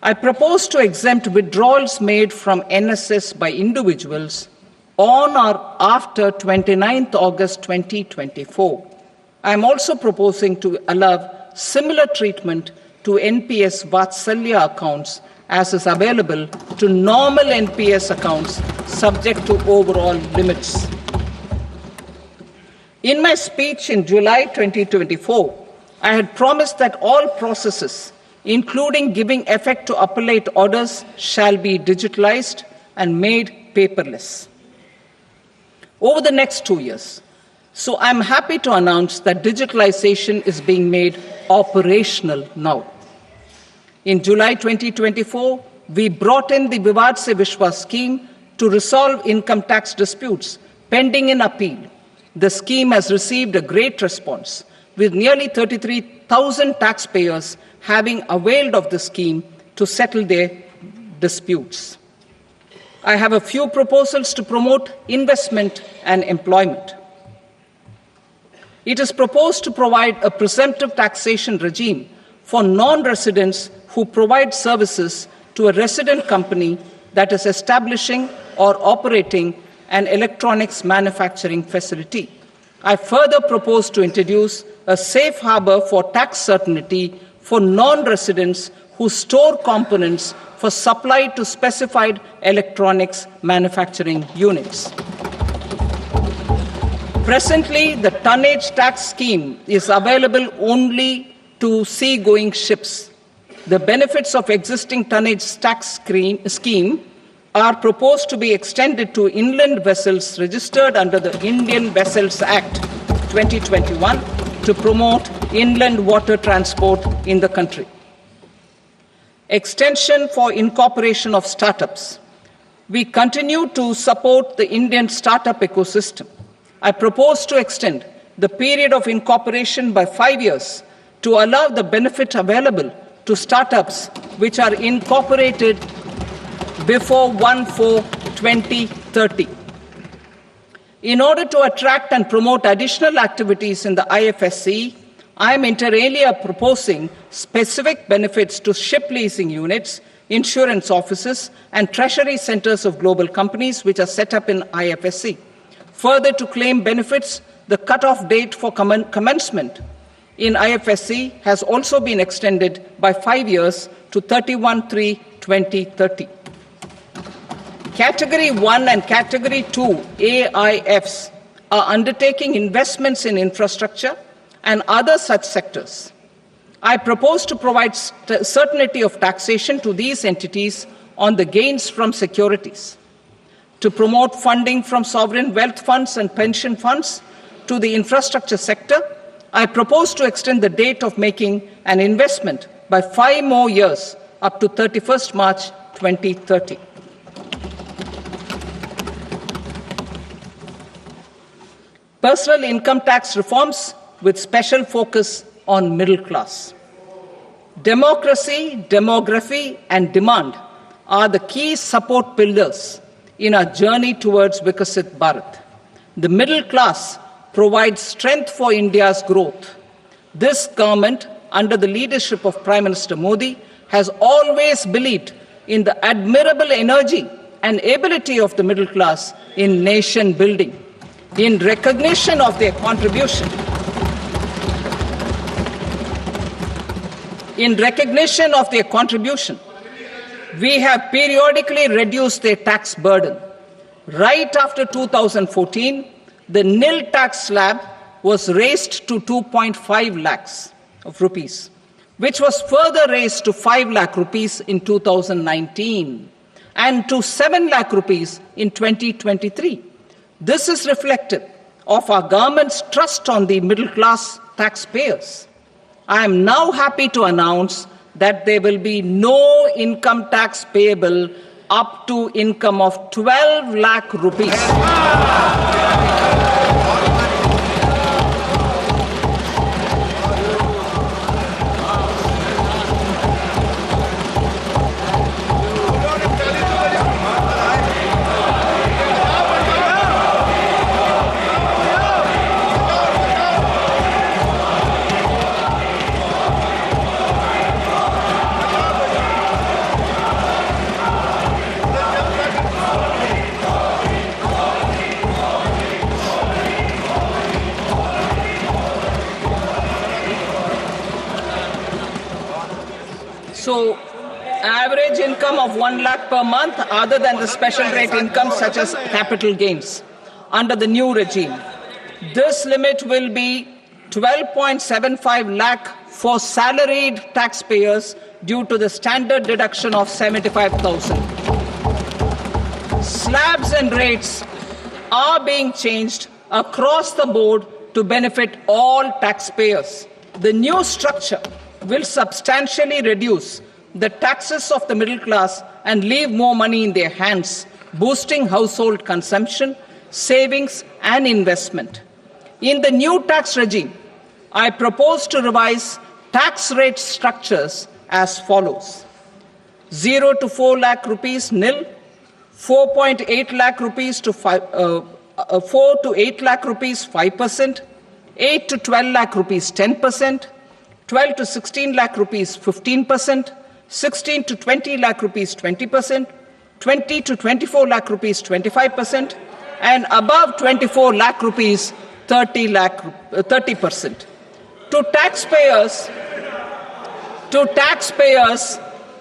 I propose to exempt withdrawals made from NSS by individuals on or after 29th August 2024. I am also proposing to allow similar treatment to NPS Vatsalya accounts as is available to normal NPS accounts subject to overall limits. In my speech in July 2024, I had promised that all processes, including giving effect to appellate orders, shall be digitalized and made paperless over the next 2 years. So I'm happy to announce that digitalization is being made operational now. In July 2024, we brought in the Vivad Se Vishwas scheme to resolve income tax disputes pending in appeal. The scheme has received a great response, with nearly 33,000 taxpayers having availed of the scheme to settle their disputes. I have a few proposals to promote investment and employment. It is proposed to provide a presumptive taxation regime for non-residents who provide services to a resident company that is establishing or operating an electronics manufacturing facility. I further propose to introduce a safe harbor for tax certainty for non-residents who store components for supply to specified electronics manufacturing units. Presently, the tonnage tax scheme is available only to sea-going ships. The benefits of existing tonnage tax scheme are proposed to be extended to inland vessels registered under the Indian Vessels Act 2021 to promote inland water transport in the country. Extension for incorporation of startups. We continue to support the Indian startup ecosystem. I propose to extend the period of incorporation by 5 years to allow the benefit available to startups which are incorporated before 1/4/2030. In order to attract and promote additional activities in the IFSC, I am inter alia proposing specific benefits to ship leasing units insurance offices, and treasury centers of global companies which are set up in IFSC. Further, to claim benefits, the cut-off date for commencement in IFSC has also been extended by 5 years to 31/3/2030. Category 1 and Category 2 AIFs are undertaking investments in infrastructure and other such sectors. I propose to provide certainty of taxation to these entities on the gains from securities, to promote funding from sovereign wealth funds and pension funds to the infrastructure sector. I propose to extend the date of making an investment by 5 more years up to 31st March 2030. Personal income tax reforms with special focus on middle class. Democracy, demography, and demand are the key support pillars in our journey towards Vikasit Bharat. The middle class provides strength for India's growth. This government, under the leadership of Prime Minister Modi, has always believed in the admirable energy and ability of the middle class in nation building. In recognition of their contribution, we have periodically reduced their tax burden. Right after 2014, the nil tax slab was raised to 2.5 lakhs of rupees, which was further raised to 5 lakh rupees in 2019 and to 7 lakh rupees in 2023. This is reflective of our government's trust on the middle class taxpayers. I am now happy to announce that there will be no income tax payable up to income of 12 lakh rupees. So, average income of 1 lakh per month, other than the special rate income such as capital gains, under the new regime. This limit will be 12.75 lakh for salaried taxpayers due to the standard deduction of 75,000. Slabs and rates are being changed across the board to benefit all taxpayers. The new structure will substantially reduce the taxes of the middle class and leave more money in their hands, boosting household consumption, savings, and investment. In the new tax regime, I propose to revise tax rate structures as follows: 0 to 4 lakh rupees nil, 4.8 lakh rupees to 4 to 8 lakh rupees 5%, 8 to 12 lakh rupees 10%, 12 to 16 lakh rupees 15%, 16 to 20 lakh rupees 20%, 20 to 24 lakh rupees 25%, and above 24 lakh rupees 30%. To taxpayers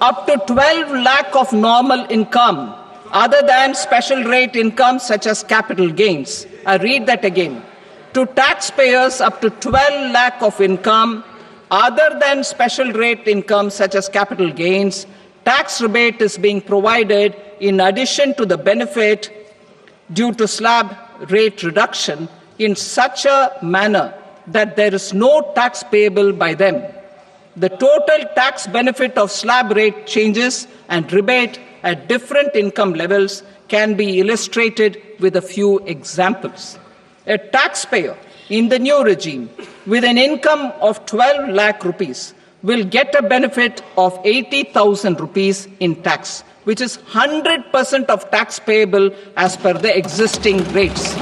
up to 12 lakh of normal income, other than special rate income such as capital gains. I read that again. To taxpayers up to 12 lakh of income, other than special rate income such as capital gains, tax rebate is being provided in addition to the benefit due to slab rate reduction in such a manner that there is no tax payable by them. The total tax benefit of slab rate changes and rebate at different income levels can be illustrated with a few examples. A taxpayer in the new regime with an income of 12 lakh rupees will get a benefit of 80,000 rupees in tax, which is 100% of tax payable as per the existing rates.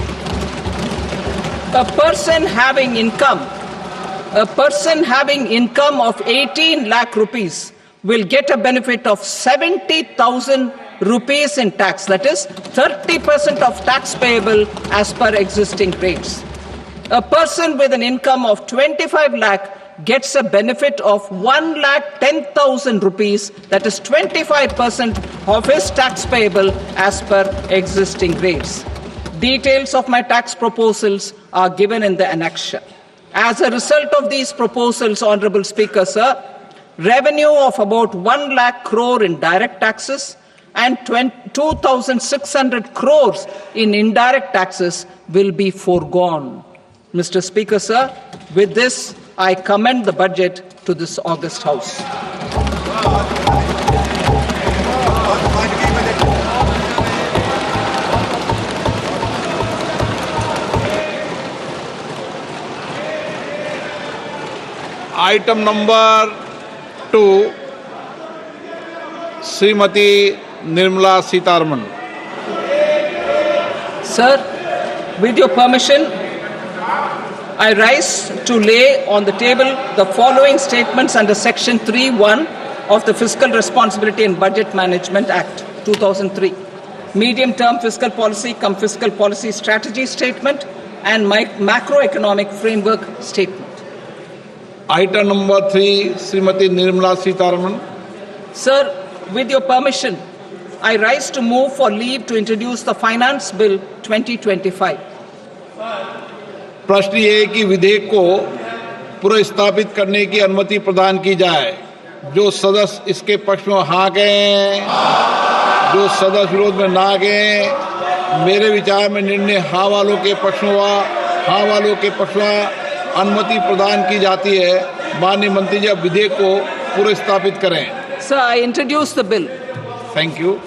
A person having income of 18 lakh rupees will get a benefit of 70,000 rupees in tax, that is 30% of tax payable as per existing rates. A person with an income of 25 lakh gets a benefit of 1,10,000 rupees, that is 25% of his tax payable as per existing rates. Details of my tax proposals are given in the annexure. As a result of these proposals, Honorable Speaker, sir, revenue of about 1 lakh crore in direct taxes and 2,600 crores in indirect taxes will be foregone. Mr. Speaker, sir, with this, I commend the budget to this august House. Item number 2, Srimati Nirmala Sitharaman. Sir, with your permission, I rise to lay on the table the following statements under Section 3(1) of the Fiscal Responsibility and Budget Management Act, 2003. Medium-term fiscal policy cum fiscal policy strategy statement and macroeconomic framework statement. Item number 3, Srimati Nirmala Sitharaman. Sir, with your permission, I rise to move for leave to introduce the Finance Bill 2025. प्रश्न ये है कि विधेयक को पुनर्स्थापित करने की अनुमति प्रदान की जाए। जो सदस्य इसके पक्ष में हाँ गए, जो सदस्य विरोध में ना गए, मेरे विचार में निर्णय हाँ वालों के पक्ष में हुआ, हाँ वालों के पक्ष में अनुमति प्रदान की जाती है। माननीय मंत्री जी अब विधेयक को पुनर्स्थापित करें। Sir, I introduce the bill. Thank you.